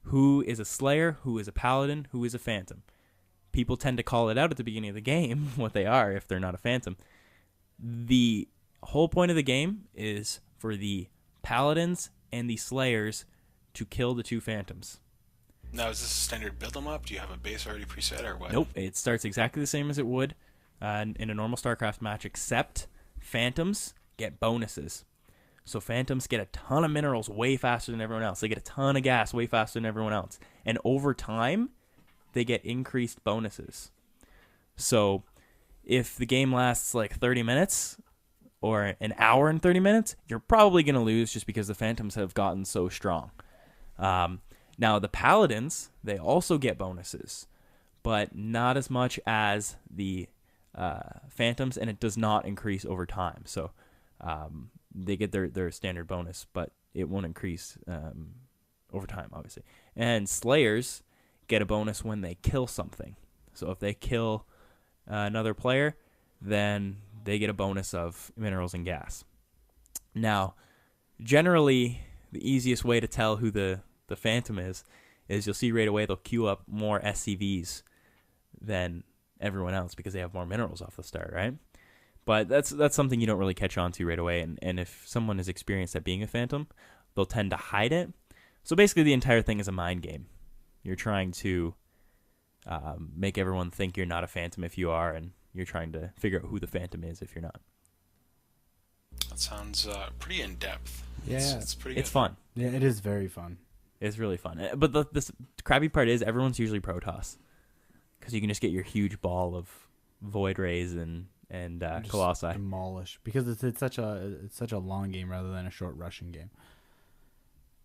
who is a Slayer, who is a Paladin, who is a Phantom. People tend to call it out at the beginning of the game, what they are if they're not a Phantom. The whole point of the game is for the Paladins and the Slayers to kill the 2 Phantoms. Now, is this a standard build 'em up? Do you have a base already preset or what? Nope, it starts exactly the same as it would in a normal StarCraft match, except Phantoms get bonuses. So Phantoms get a ton of minerals way faster than everyone else. They get a ton of gas way faster than everyone else. And over time, they get increased bonuses. So if the game lasts like 30 minutes or an hour and 30 minutes, you're probably going to lose just because the Phantoms have gotten so strong. Now, the Paladins, they also get bonuses, but not as much as the Phantoms, and it does not increase over time. So they get their standard bonus, but it won't increase over time, obviously. And Slayers get a bonus when they kill something. So if they kill another player, then they get a bonus of minerals and gas. Now, generally, the easiest way to tell who the Phantom is you'll see right away they'll queue up more SCVs than everyone else because they have more minerals off the start, right? But that's something you don't really catch on to right away, and if someone is experienced at being a Phantom, they'll tend to hide it. So basically the entire thing is a mind game. You're trying to make everyone think you're not a Phantom if you are, and you're trying to figure out who the Phantom is if you're not. That sounds pretty in depth. Yeah, it's pretty good. It's fun. Yeah, it is very fun. It's really fun. But the crappy part is everyone's usually Protoss, because you can just get your huge ball of Void Rays and Just Colossi. demolish, because it's such a long game rather than a short rushing game.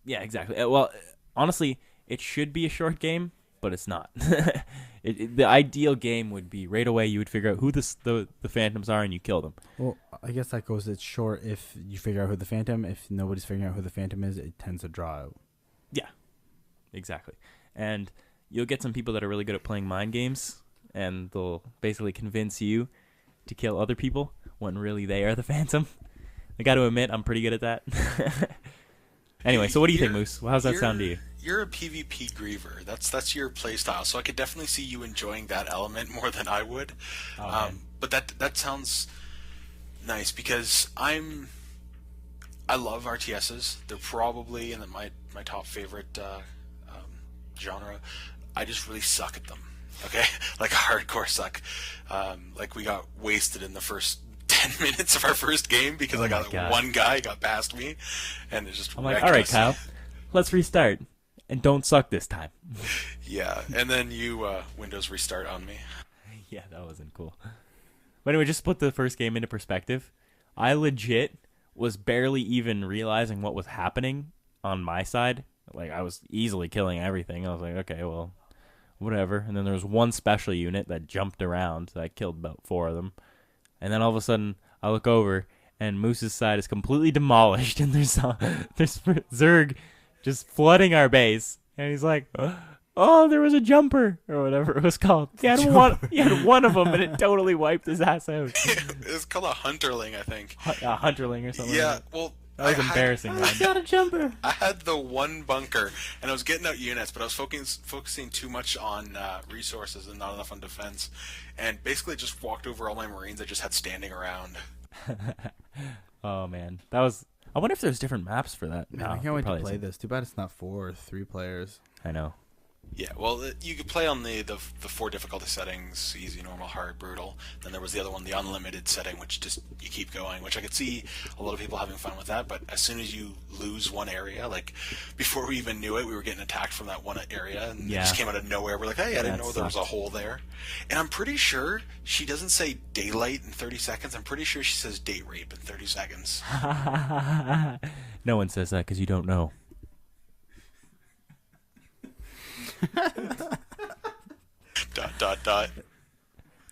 Yeah, exactly. Well, honestly, it should be a short game, but it's not. The ideal game would be right away you would figure out who the Phantoms are and you kill them. Well, I guess that goes. It's short if you figure out who the Phantom. If nobody's figuring out who the Phantom is, it tends to draw out. Yeah, exactly. And you'll get some people that are really good at playing mind games, and they'll basically convince you to kill other people when really they are the Phantom. I got to admit, I'm pretty good at that. Anyway, so what do you think, Moose? How's that sound to you? You're a PvP griever. That's your play style. So I could definitely see you enjoying that element more than I would. But that sounds nice, because I love RTSs. They're probably in my top favorite genre. I just really suck at them. Okay, like hardcore suck. Like we got wasted in the first 10 minutes of our first game because one guy got past me, and it just. I'm like, all right, Kyle, let's restart, and don't suck this time. Yeah, and then you Windows restart on me. Yeah, that wasn't cool. But anyway, just put the first game into perspective. I legit was barely even realizing what was happening on my side. Like, I was easily killing everything. I was like, okay, well, whatever. And then there was one special unit that jumped around. So I killed about 4 of them. And then all of a sudden, I look over, and Moose's side is completely demolished, and there's Zerg just flooding our base. And he's like, oh, there was a jumper, or whatever it was called. He had one of them, and it totally wiped his ass out. It's called a hunterling, I think. A hunterling or something. Yeah, like that. well, that was embarrassing. I got a jumper. I had the one bunker, and I was getting out units, but I was focusing too much on resources and not enough on defense, and basically just walked over all my Marines I just had standing around. Oh man, that was. I wonder if there's different maps for that. Man, I can't wait to play this. Too bad it's not 4 or 3 players. I know. Yeah, well, you could play on the 4 difficulty settings: easy, normal, hard, brutal. Then there was the other one, the unlimited setting, which just you keep going, which I could see a lot of people having fun with that. But as soon as you lose one area, like before we even knew it, we were getting attacked from that one area, and it just came out of nowhere. We're like, hey, I didn't know there was a hole there. And I'm pretty sure she doesn't say daylight in 30 seconds. I'm pretty sure she says date rape in 30 seconds. No one says that because you don't know. ...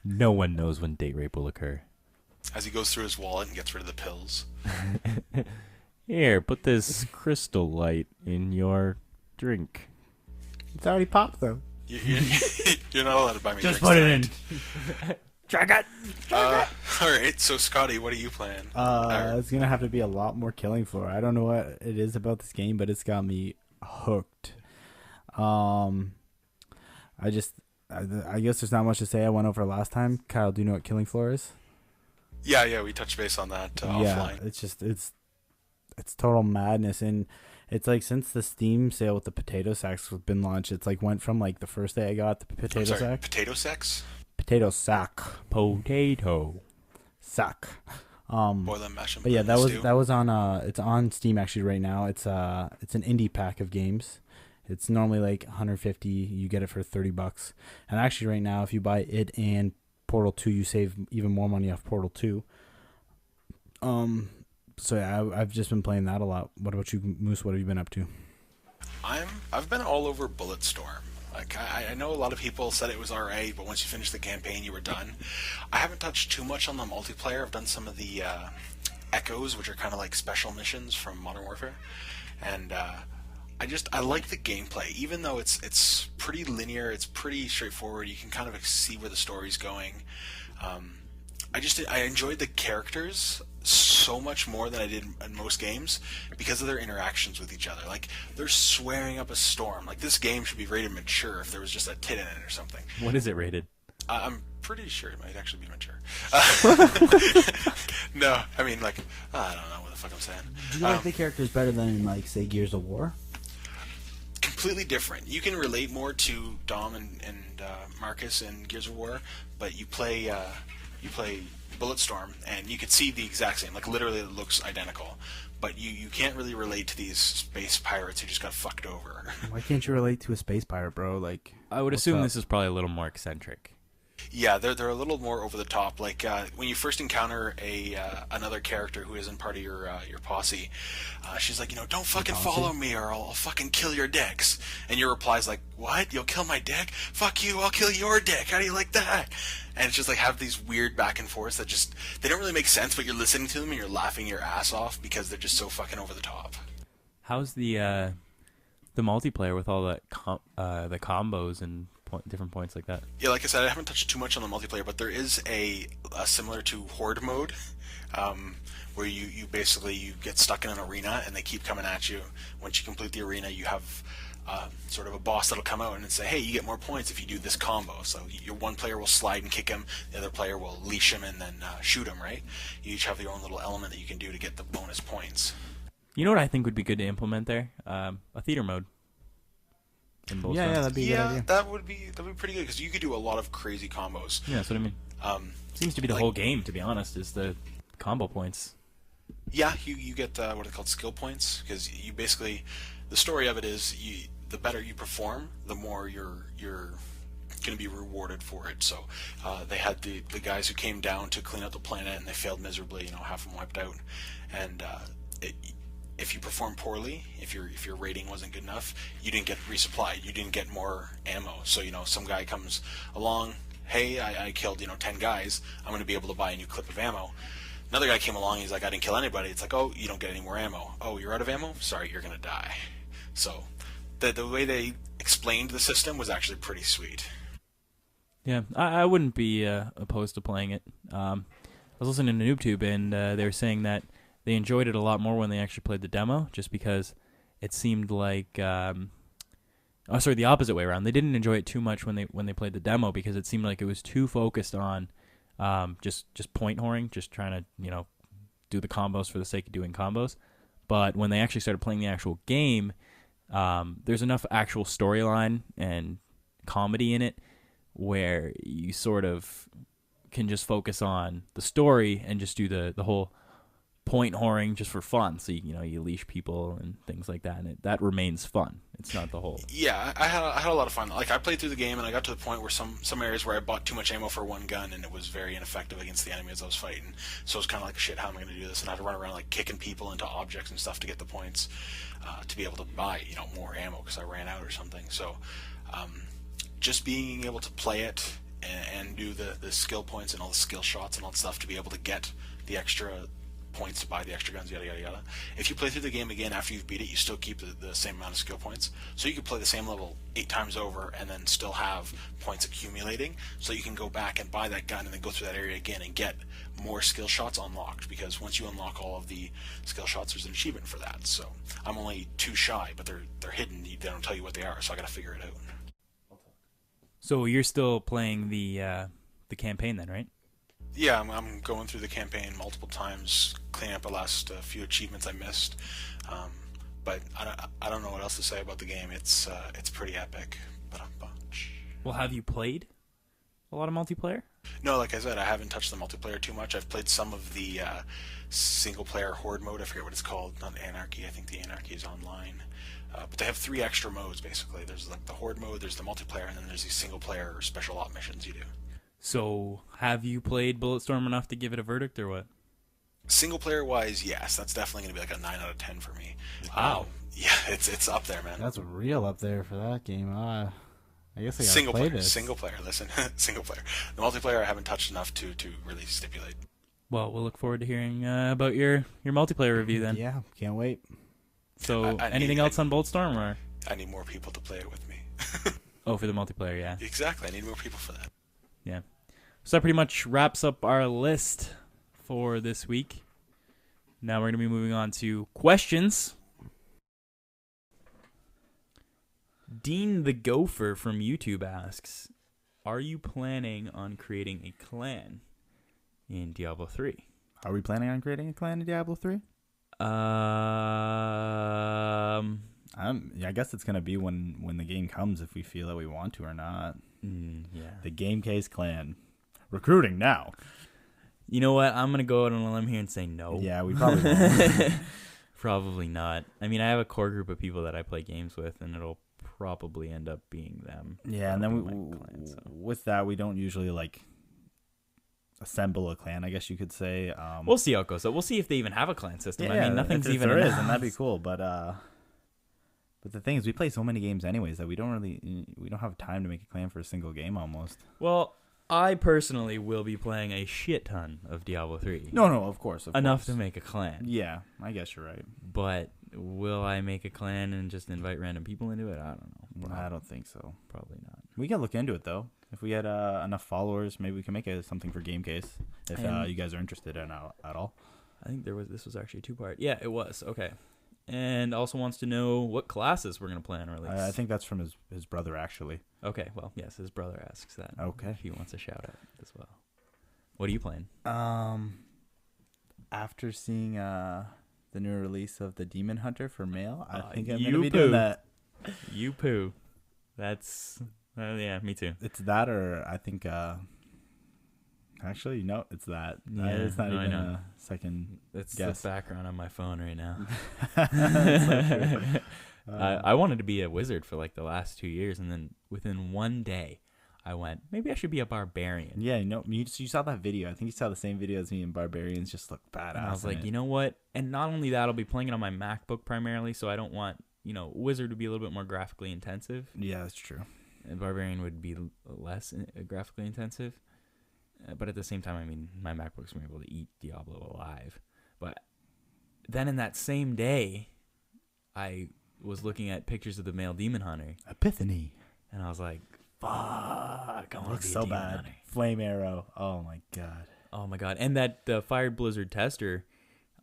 No one knows when date rape will occur. As he goes through his wallet and gets rid of the pills. Here, put this crystal light in your drink. It's already popped, though. You're not allowed to buy me Just drinks put tonight. it in. Drag it! Alright, so Scotty, what are you playing? It's going to have to be a lot more killing floor. I don't know what it is about this game, but it's got me hooked. I guess there's not much to say. I went over last time. Kyle, do you know what killing floor is? Yeah, we touched base on that offline. It's total madness, and it's like since the Steam sale with the potato sacks has been launched, it's like went from like the first day I got the potato sack. Potato sacks? Potato sack. Potato sack. Boil them, mash them. But yeah, that was on it's on Steam actually right now. It's an indie pack of games. It's normally like 150. You get it for $30. And actually right now, if you buy it and Portal 2, you save even more money off Portal 2. So yeah, I've just been playing that a lot. What about you, Moose? What have you been up to? I've been all over Bulletstorm. Like I know a lot of people said it was alright, but once you finish the campaign, you were done. I haven't touched too much on the multiplayer. I've done some of the echoes, which are kind of like special missions from Modern Warfare, and I like the gameplay, even though it's pretty linear, it's pretty straightforward. You can kind of see where the story's going. I enjoyed the characters so much more than I did in most games because of their interactions with each other. Like, they're swearing up a storm. Like, this game should be rated mature if there was just a tit in it or something. What is it rated? I'm pretty sure it might actually be mature. No, I mean, like, I don't know what the fuck I'm saying. Do you like the characters better than in, like, say, Gears of War? Completely different. You can relate more to Dom and Marcus in Gears of War, but you play you play Bulletstorm, and you could see the exact same, like literally it looks identical, but you can't really relate to these space pirates who just got fucked over. Why can't you relate to a space pirate, bro? Like, I would what's assume up? this is probably a little more eccentric. Yeah, they're a little more over the top. Like when you first encounter another character who isn't part of your posse, she's like, don't fucking follow me or I'll fucking kill your dicks. And your reply's like, what? You'll kill my dick? Fuck you! I'll kill your dick. How do you like that? And it's just like have these weird back and forths that just they don't really make sense, but you're listening to them and you're laughing your ass off because they're just so fucking over the top. How's the multiplayer with all that the combos and different points like that? Yeah, like I said, I haven't touched too much on the multiplayer, but there is a similar to Horde mode, where you basically you get stuck in an arena and they keep coming at you. Once you complete the arena, you have sort of a boss that'll come out and say, hey, you get more points if you do this combo. So your one player will slide and kick him, the other player will leash him and then shoot him, right? You each have your own little element that you can do to get the bonus points. You know what I think would be good to implement there? A theater mode. Yeah, that'd be a good idea. That'd be pretty good because you could do a lot of crazy combos. Yeah, that's what I mean. Seems to be the whole game, to be honest, is the combo points. Yeah, you get what are called skill points because you basically the story of it is the better you perform, the more you're going to be rewarded for it. So they had the guys who came down to clean out the planet and they failed miserably. Half of them wiped out, and if you perform poorly, if your rating wasn't good enough, you didn't get resupplied. You didn't get more ammo. So some guy comes along, hey, I killed 10 guys. I'm going to be able to buy a new clip of ammo. Another guy came along. He's like, I didn't kill anybody. It's like, oh, you don't get any more ammo. Oh, you're out of ammo? Sorry, you're going to die. So the way they explained the system was actually pretty sweet. Yeah, I wouldn't be opposed to playing it. I was listening to NoobTube, and they were saying that they enjoyed it a lot more when they actually played the demo, just because it seemed like the opposite way around. They didn't enjoy it too much when they played the demo because it seemed like it was too focused on just point whoring, just trying to do the combos for the sake of doing combos. But when they actually started playing the actual game, there's enough actual storyline and comedy in it where you sort of can just focus on the story and just do the whole point whoring just for fun. So you leash people and things like that, and that remains fun. It's not the whole. Yeah, I had a lot of fun. Like I played through the game, and I got to the point where some areas where I bought too much ammo for one gun, and it was very ineffective against the enemies I was fighting. So it was kind of like, shit, how am I going to do this? And I had to run around like kicking people into objects and stuff to get the points to be able to buy more ammo because I ran out or something. So just being able to play it and do the skill points and all the skill shots and all that stuff to be able to get the extra points to buy the extra guns, yada yada yada. If you play through the game again after you've beat it, you still keep the same amount of skill points. So you could play the same level 8 times over and then still have points accumulating. So you can go back and buy that gun and then go through that area again and get more skill shots unlocked. Because once you unlock all of the skill shots, there's an achievement for that. So I'm only 2 shy, but they're hidden. They don't tell you what they are, so I got to figure it out. So you're still playing the campaign then, right? Yeah, I'm going through the campaign multiple times, cleaning up the last few achievements I missed. But I don't know what else to say about the game. It's pretty epic, but a bunch. Well, have you played a lot of multiplayer? No, like I said, I haven't touched the multiplayer too much. I've played some of the single-player Horde mode. I forget what it's called. Not Anarchy. I think the Anarchy is online. But they have 3 extra modes, basically. There's like the Horde mode, there's the multiplayer, and then there's these single-player special op missions you do. So, have you played Bulletstorm enough to give it a verdict, or what? Single-player wise, yes. That's definitely going to be like a 9 out of 10 for me. Wow. Yeah, it's up there, man. That's real up there for that game. I guess I gotta play this. Single player, listen. Single player. The multiplayer I haven't touched enough to really stipulate. Well, we'll look forward to hearing about your multiplayer review then. Yeah, can't wait. So, anything else on Bulletstorm, or? I need more people to play it with me. Oh, for the multiplayer, yeah. Exactly, I need more people for that. Yeah. So that pretty much wraps up our list for this week. Now we're going to be moving on to questions. Dean the Gopher from YouTube asks, are you planning on creating a clan in Diablo 3? Are we planning on creating a clan in Diablo 3? I guess it's going to be when the game comes, if we feel that we want to or not. Yeah. The GameKase clan. Recruiting now. You know what? I'm gonna go out on a limb here and say no. Yeah, we probably won't. Probably not. I mean, I have a core group of people that I play games with, and it'll probably end up being them. Yeah, and then with that, we don't usually like assemble a clan, I guess you could say. We'll see how it goes. So we'll see if they even have a clan system. Yeah, I mean, nothing's if even there is, announced. and that'd be cool. But the thing is, we play so many games anyways that we don't have time to make a clan for a single game almost. Well, I personally will be playing a shit ton of Diablo 3. No, of course. Enough to make a clan. Yeah, I guess you're right. But will I make a clan and just invite random people into it? I don't know. I don't think so. Probably not. We can look into it though. If we had enough followers, maybe we can make something for GameKase. If you guys are interested in at all. I think this was actually a 2-part. Yeah, it was. Okay. And also wants to know what classes we're going to play on release. I think that's from his brother, actually. Okay, well, yes, his brother asks that. Okay. If he wants a shout out as well. What are you playing? After seeing the new release of the Demon Hunter for male, I think I'm you going to be poo. doing that. You poo. That's, yeah, me too. It's that, or I think, actually, no, it's that. Yeah, it's not even I know. a second That's guess. the background on my phone right now. So true. I wanted to be a wizard for like the last 2 years, and then within one day, I went, maybe I should be a barbarian. Yeah, you saw that video. I think you saw the same video as me, and barbarians just look badass. And I was like, you know what? And not only that, I'll be playing it on my MacBook primarily, so I don't want, wizard to be a little bit more graphically intensive. Yeah, that's true. And barbarian would be less graphically intensive. But at the same time, I mean, my MacBook's been able to eat Diablo alive. But then in that same day, I was looking at pictures of the male demon hunter. Epiphany. And I was like, fuck, I want to Looks be a so demon bad. hunter. Flame arrow. Oh my god. Oh my god. And that the Fired Blizzard tester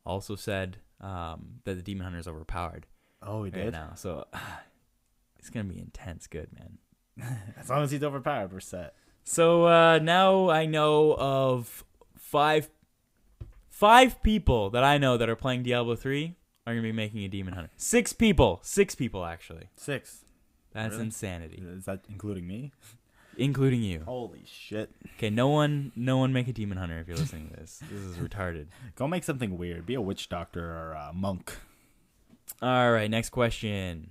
also said that the demon hunter is overpowered. Oh, he right did? now. So it's going to be intense good, man. As long as he's overpowered, we're set. So now I know of five people that I know that are playing Diablo 3 are going to be making a demon hunter. 6 people. 6 people, actually. 6. That's Really? insanity. Is that including me? Including you. Holy shit. Okay, no one make a demon hunter if you're listening to this. This is retarded. Go make something weird. Be a witch doctor or a monk. All right, next question.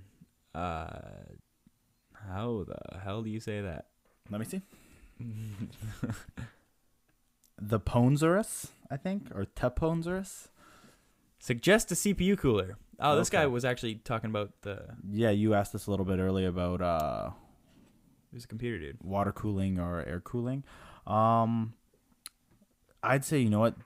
How the hell do you say that? Let me see. The Ponzorus, I think, or Teponzorus. Suggest a CPU cooler. Oh, this Okay. guy was actually talking about Yeah, you asked us a little bit earlier about He's a computer dude. water cooling or air cooling. I'd say, you know what,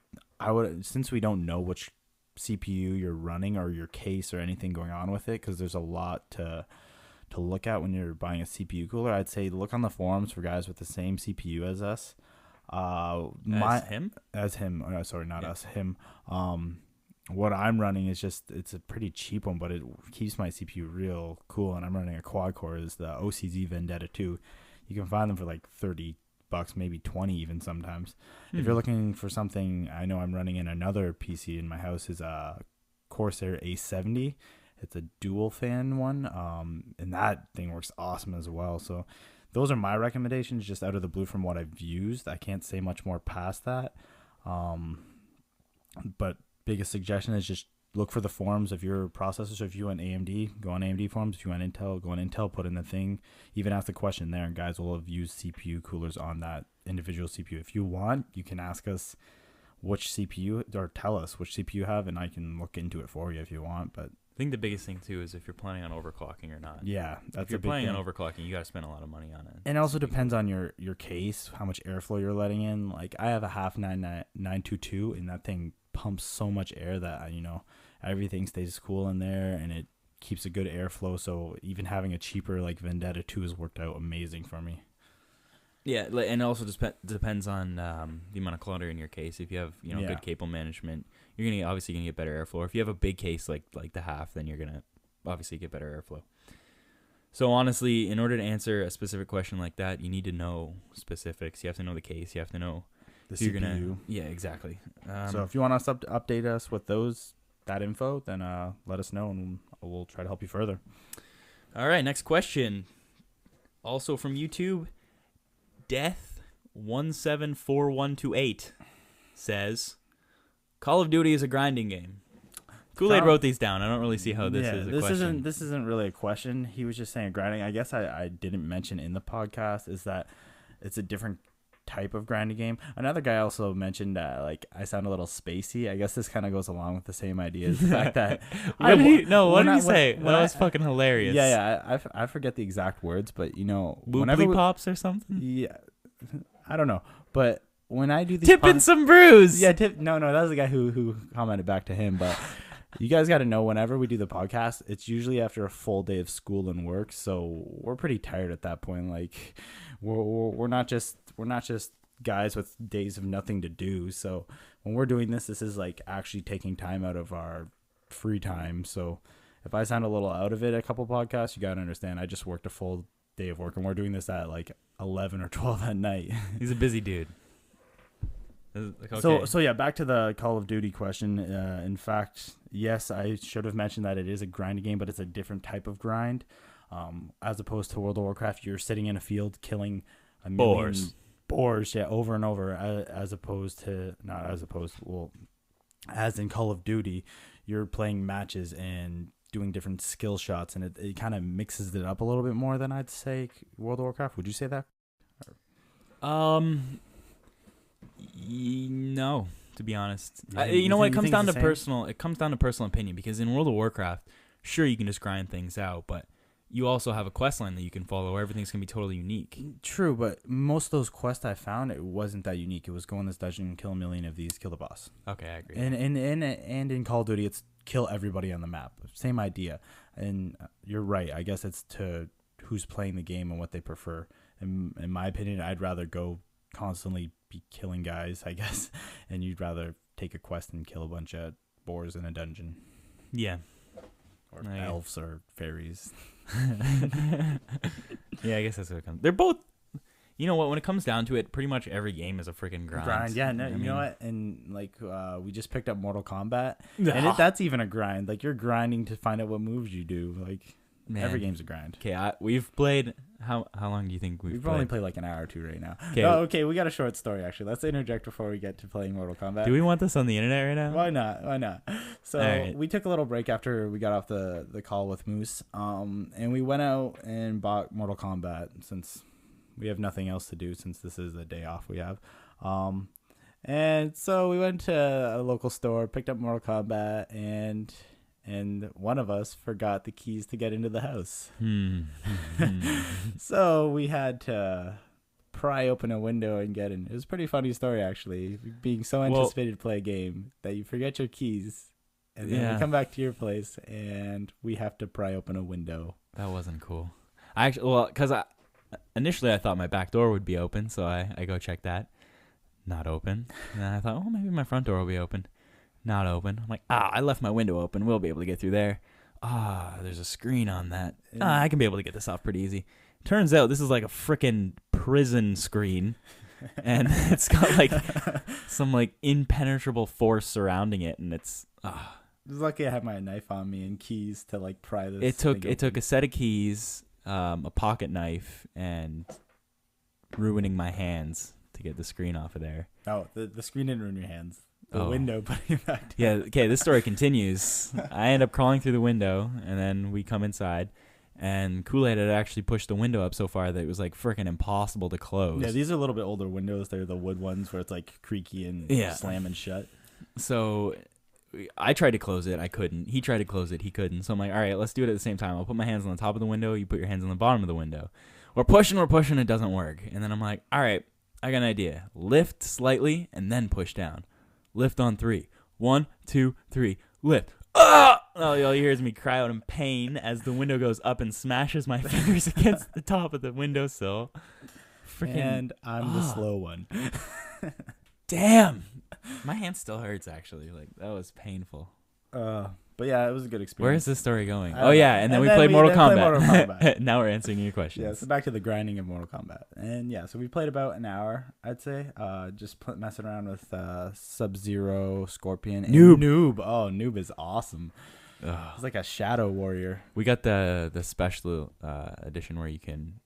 since we don't know which CPU you're running or your case or anything going on with it, because there's a lot to look at when you're buying a CPU cooler, I'd say look on the forums for guys with the same CPU as us. Him? As him. Oh, sorry, not us. Him. What I'm running is it's a pretty cheap one, but it keeps my CPU real cool, and I'm running a quad core. Is the OCZ Vendetta 2. You can find them for like $30, maybe 20 even sometimes. If you're looking for something, I know I'm running in another PC in my house is a Corsair A70. It's a dual fan one, and that thing works awesome as well. So those are my recommendations just out of the blue from what I've used. I can't say much more past that. But biggest suggestion is just look for the forums of your processor. So if you want AMD, go on AMD forums. If you want Intel, go on Intel, put in the thing. Even ask the question there, and guys will have used CPU coolers on that individual CPU. If you want, you can ask us which CPU, or tell us which CPU you have, and I can look into it for you if you want. But I think the biggest thing too is if you're planning on overclocking or not. yeah, that's if you're a big planning thing. on overclocking, you got to spend a lot of money on it. And it also depends on your case, how much airflow you're letting in. Like I have a half 922, and that thing pumps so much air that everything stays cool in there, and it keeps a good airflow. So even having a cheaper like Vendetta 2 has worked out amazing for me. Yeah, and it also depends on the amount of clutter in your case. If you have good cable management, you're obviously gonna get better airflow. If you have a big case like the half, then you're gonna obviously get better airflow. So honestly, in order to answer a specific question like that, you need to know specifics. You have to know the case. You have to know The who CPU. you're gonna. Yeah, exactly. So if you want us to update us with that info, then let us know, and we'll try to help you further. All right, next question. Also from YouTube, Death 174128. says, Call of Duty is a grinding game. Kool-Aid wrote these down. I don't really see how this is a question. This isn't really a question. He was just saying grinding. I guess I didn't mention in the podcast is that it's a different type of grinding game. Another guy also mentioned like I sound a little spacey. I guess this kind of goes along with the same idea. Is the fact that what did he say? That was fucking hilarious. Yeah. I forget the exact words, but Booply pops or something. Yeah, I don't know. But when I do these tipping some brews. Yeah, no, that was the guy who commented back to him. But you guys got to know whenever we do the podcast, it's usually after a full day of school and work, so we're pretty tired at that point. Like we're not just guys with days of nothing to do. So when we're doing this is like actually taking time out of our free time. So if I sound a little out of it a couple podcasts, you got to understand I just worked a full day of work and we're doing this at like 11 or 12 at night. He's a busy dude. Like, okay. So yeah, back to the Call of Duty question. In fact, yes, I should have mentioned that it is a grinding game, but it's a different type of grind. As opposed to World of Warcraft, you're sitting in a field killing a million boars, over and over. As in Call of Duty, you're playing matches and doing different skill shots, and it kind of mixes it up a little bit more than I'd say World of Warcraft. Would you say that? No, to be honest. Yeah, You know what? It comes down to same? personal. It comes down to personal opinion, because in World of Warcraft, sure, you can just grind things out, but you also have a quest line that you can follow where everything's gonna be totally unique. True, but most of those quests I found, it wasn't that unique. It was go in this dungeon, kill a million of these, kill the boss. Okay, I agree. And in Call of Duty, it's kill everybody on the map. Same idea. And you're right. I guess it's to who's playing the game and what they prefer. In my opinion, I'd rather go constantly be killing guys, I guess, and you'd rather take a quest and kill a bunch of boars in a dungeon. Yeah. Or elves or fairies. Yeah, I guess that's what it comes. They're both. You know what? When it comes down to it, pretty much every game is a freaking grind. Yeah, no, you know what? And like, we just picked up Mortal Kombat, and that's even a grind. Like, you're grinding to find out what moves you do. Like, every game's a grind. Okay, we've played. How long do you think we've played? Only played like an hour or two right now. Okay. Okay, we got a short story actually. Let's interject before we get to playing Mortal Kombat. Do we want this on the internet right now? Why not? So right. We took a little break after we got off the call with Moose, and we went out and bought Mortal Kombat since we have nothing else to do since this is the day off we have. And so we went to a local store, picked up Mortal Kombat, and one of us forgot the keys to get into the house. So we had to pry open a window and get in. It was a pretty funny story, actually, being so anticipated to play a game that you forget your keys, and then we come back to your place and we have to pry open a window. That wasn't cool. Because initially I thought my back door would be open, so I go check that. Not open. And then I thought, maybe my front door will be open. Not open. I'm like, I left my window open. We'll be able to get through there. There's a screen on that. I can be able to get this off pretty easy. Turns out this is like a freaking prison screen. And it's got like some like impenetrable force surrounding it. And it's... It's lucky I had my knife on me and keys to like pry this. It took a set of keys, a pocket knife, and ruining my hands to get the screen off of there. Oh, the screen didn't ruin your hands. The window putting it back down. Yeah, okay, this story continues. I end up crawling through the window, and then we come inside, and Kool-Aid had actually pushed the window up so far that it was like freaking impossible to close. Yeah, these are a little bit older windows. They're the wood ones where it's like creaky and slamming shut. So I tried to close it. I couldn't. He tried to close it. He couldn't. So I'm like, all right, let's do it at the same time. I'll put my hands on the top of the window. You put your hands on the bottom of the window. We're pushing. It doesn't work. And then I'm like, all right, I got an idea. Lift slightly and then push down. Lift on 3. 1, 2, 3. Lift. All you hear is me cry out in pain as the window goes up and smashes my fingers against the top of the windowsill. And I'm the slow one. Damn. My hand still hurts, actually. Like, that was painful. But yeah, it was a good experience. Where is this story going? And then we played Mortal Kombat. Now we're answering your questions. Yeah, so back to the grinding of Mortal Kombat. And yeah, so we played about an hour, I'd say. Just messing around with Sub-Zero, Scorpion, and Noob. Oh, Noob is awesome. It's like a shadow warrior. We got the special edition where you can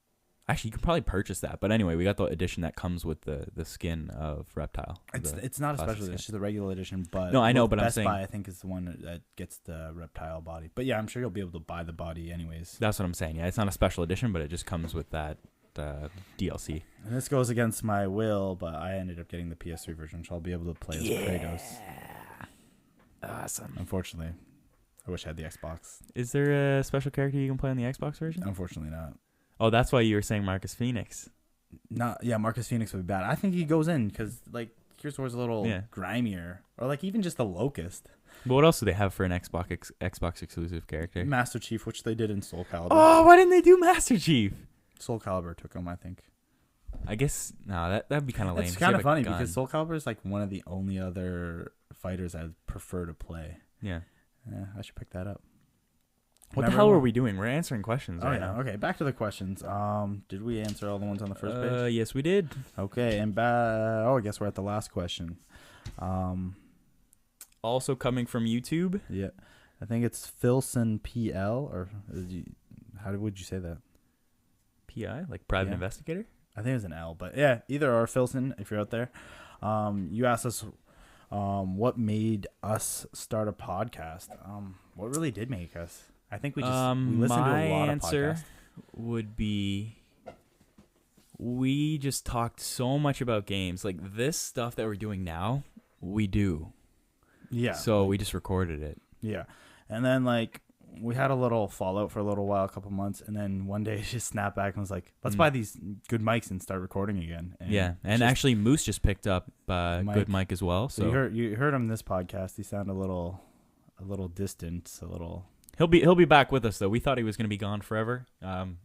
Actually, you can probably purchase that. But anyway, we got the edition that comes with the skin of Reptile. It's not a special edition. It's just the regular edition. But no, I know, but Best I'm saying Buy, I think, is the one that gets the Reptile body. But yeah, I'm sure you'll be able to buy the body anyways. that's what I'm saying. Yeah, it's not a special edition, but it just comes with that DLC. And this goes against my will, but I ended up getting the PS3 version, so I'll be able to play as Kratos. Awesome. Unfortunately, I wish I had the Xbox. Is there a special character you can play on the Xbox version? Unfortunately, not. Oh, that's why you were saying Marcus Phoenix. Yeah, Marcus Phoenix would be bad. I think he goes in because like Gears was a little grimier, or like even just the Locust. But what else do they have for an Xbox exclusive character? Master Chief, which they did in Soul Calibur. Oh, why didn't they do Master Chief? Soul Calibur took him, I think. I guess no, that'd be kind of lame. It's kind of funny because Soul Calibur is like one of the only other fighters I prefer to play. Yeah, I should pick that up. What the hell were we doing? We're answering questions right now. Okay, back to the questions. Did we answer all the ones on the first page? Yes, we did. Okay, and I guess we're at the last question. Also coming from YouTube. Yeah, I think it's Filson PL, or how would you say that? PI, like private investigator. I think it was an L, but yeah, either or. Filson, if you're out there. You asked us what made us start a podcast. What really did make us? I think we listened to a lot of podcasts. My answer would be we just talked so much about games. Like this stuff that we're doing now, we do. Yeah. So we just recorded it. Yeah. And then like we had a little fallout for a little while, a couple months, and then one day it just snapped back and was like, let's buy these good mics and start recording again. And and actually Moose just picked up good mic as well. So you heard him in this podcast. He sounded a little distant, a little. He'll be back with us though. We thought he was going to be gone forever.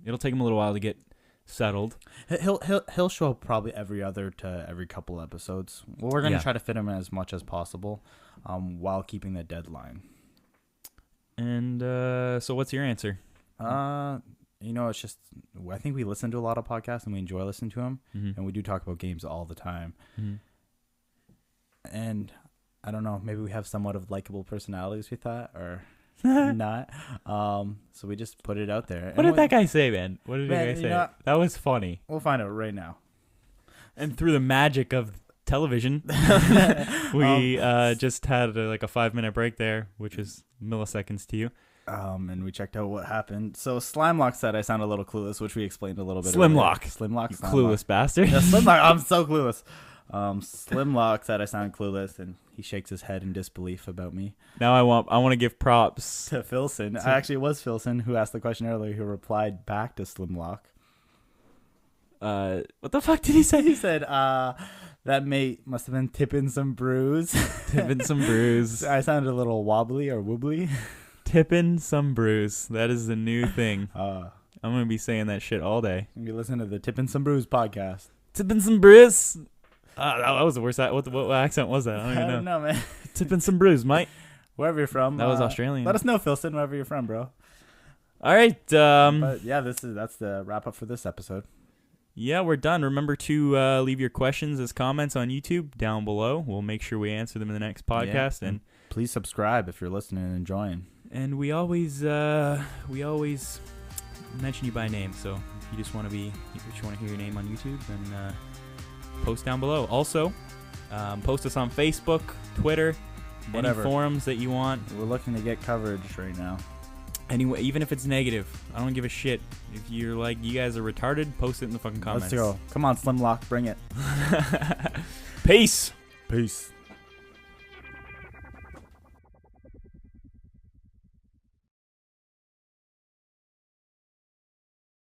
It'll take him a little while to get settled. He'll show up probably every couple episodes. Well, we're going to try to fit him in as much as possible, while keeping the deadline. And so, what's your answer? It's just I think we listen to a lot of podcasts and we enjoy listening to them, and we do talk about games all the time. And I don't know, maybe we have somewhat of likable personalities. We thought, or. Not. So we just put it out there. What did that guy say, man? What did that guy say? That was funny. We'll find out right now. And through the magic of television, we just had a 5-minute break there, which is milliseconds to you. And we checked out what happened. So Slimelock said I sound a little clueless, which we explained a little bit. Slimlock, clueless bastard. Yeah, Slimlock. I'm so clueless. Slimlock said I sound clueless, and he shakes his head in disbelief about me. Now I want to give props to Filson. Actually, it was Filson who asked the question earlier, who replied back to Slimlock. What the fuck did he say? He said, that mate must have been tipping some brews. Tipping some brews. I sounded a little wobbly or woobly. Tipping some brews. That is the new thing. I'm going to be saying that shit all day. You listen to the Tipping Some Brews podcast. Tipping some brews. That was the worst. What accent was that? I don't know, man. Tipping some brews, mate. Wherever you're from. That was Australian. Let us know, Filson, wherever you're from, bro. All right. But yeah, that's the wrap up for this episode. Yeah, we're done. Remember to leave your questions as comments on YouTube down below. We'll make sure we answer them in the next podcast. And please subscribe if you're listening and enjoying. And we always mention you by name. So if you want to hear your name on YouTube, then post down below. Also, post us on Facebook, Twitter, whatever forums that you want. We're looking to get coverage right now. Anyway, even if it's negative, I don't give a shit. If you're like, you guys are retarded, post it in the fucking comments. Let's go. Come on, Slimlock, bring it. Peace. Peace.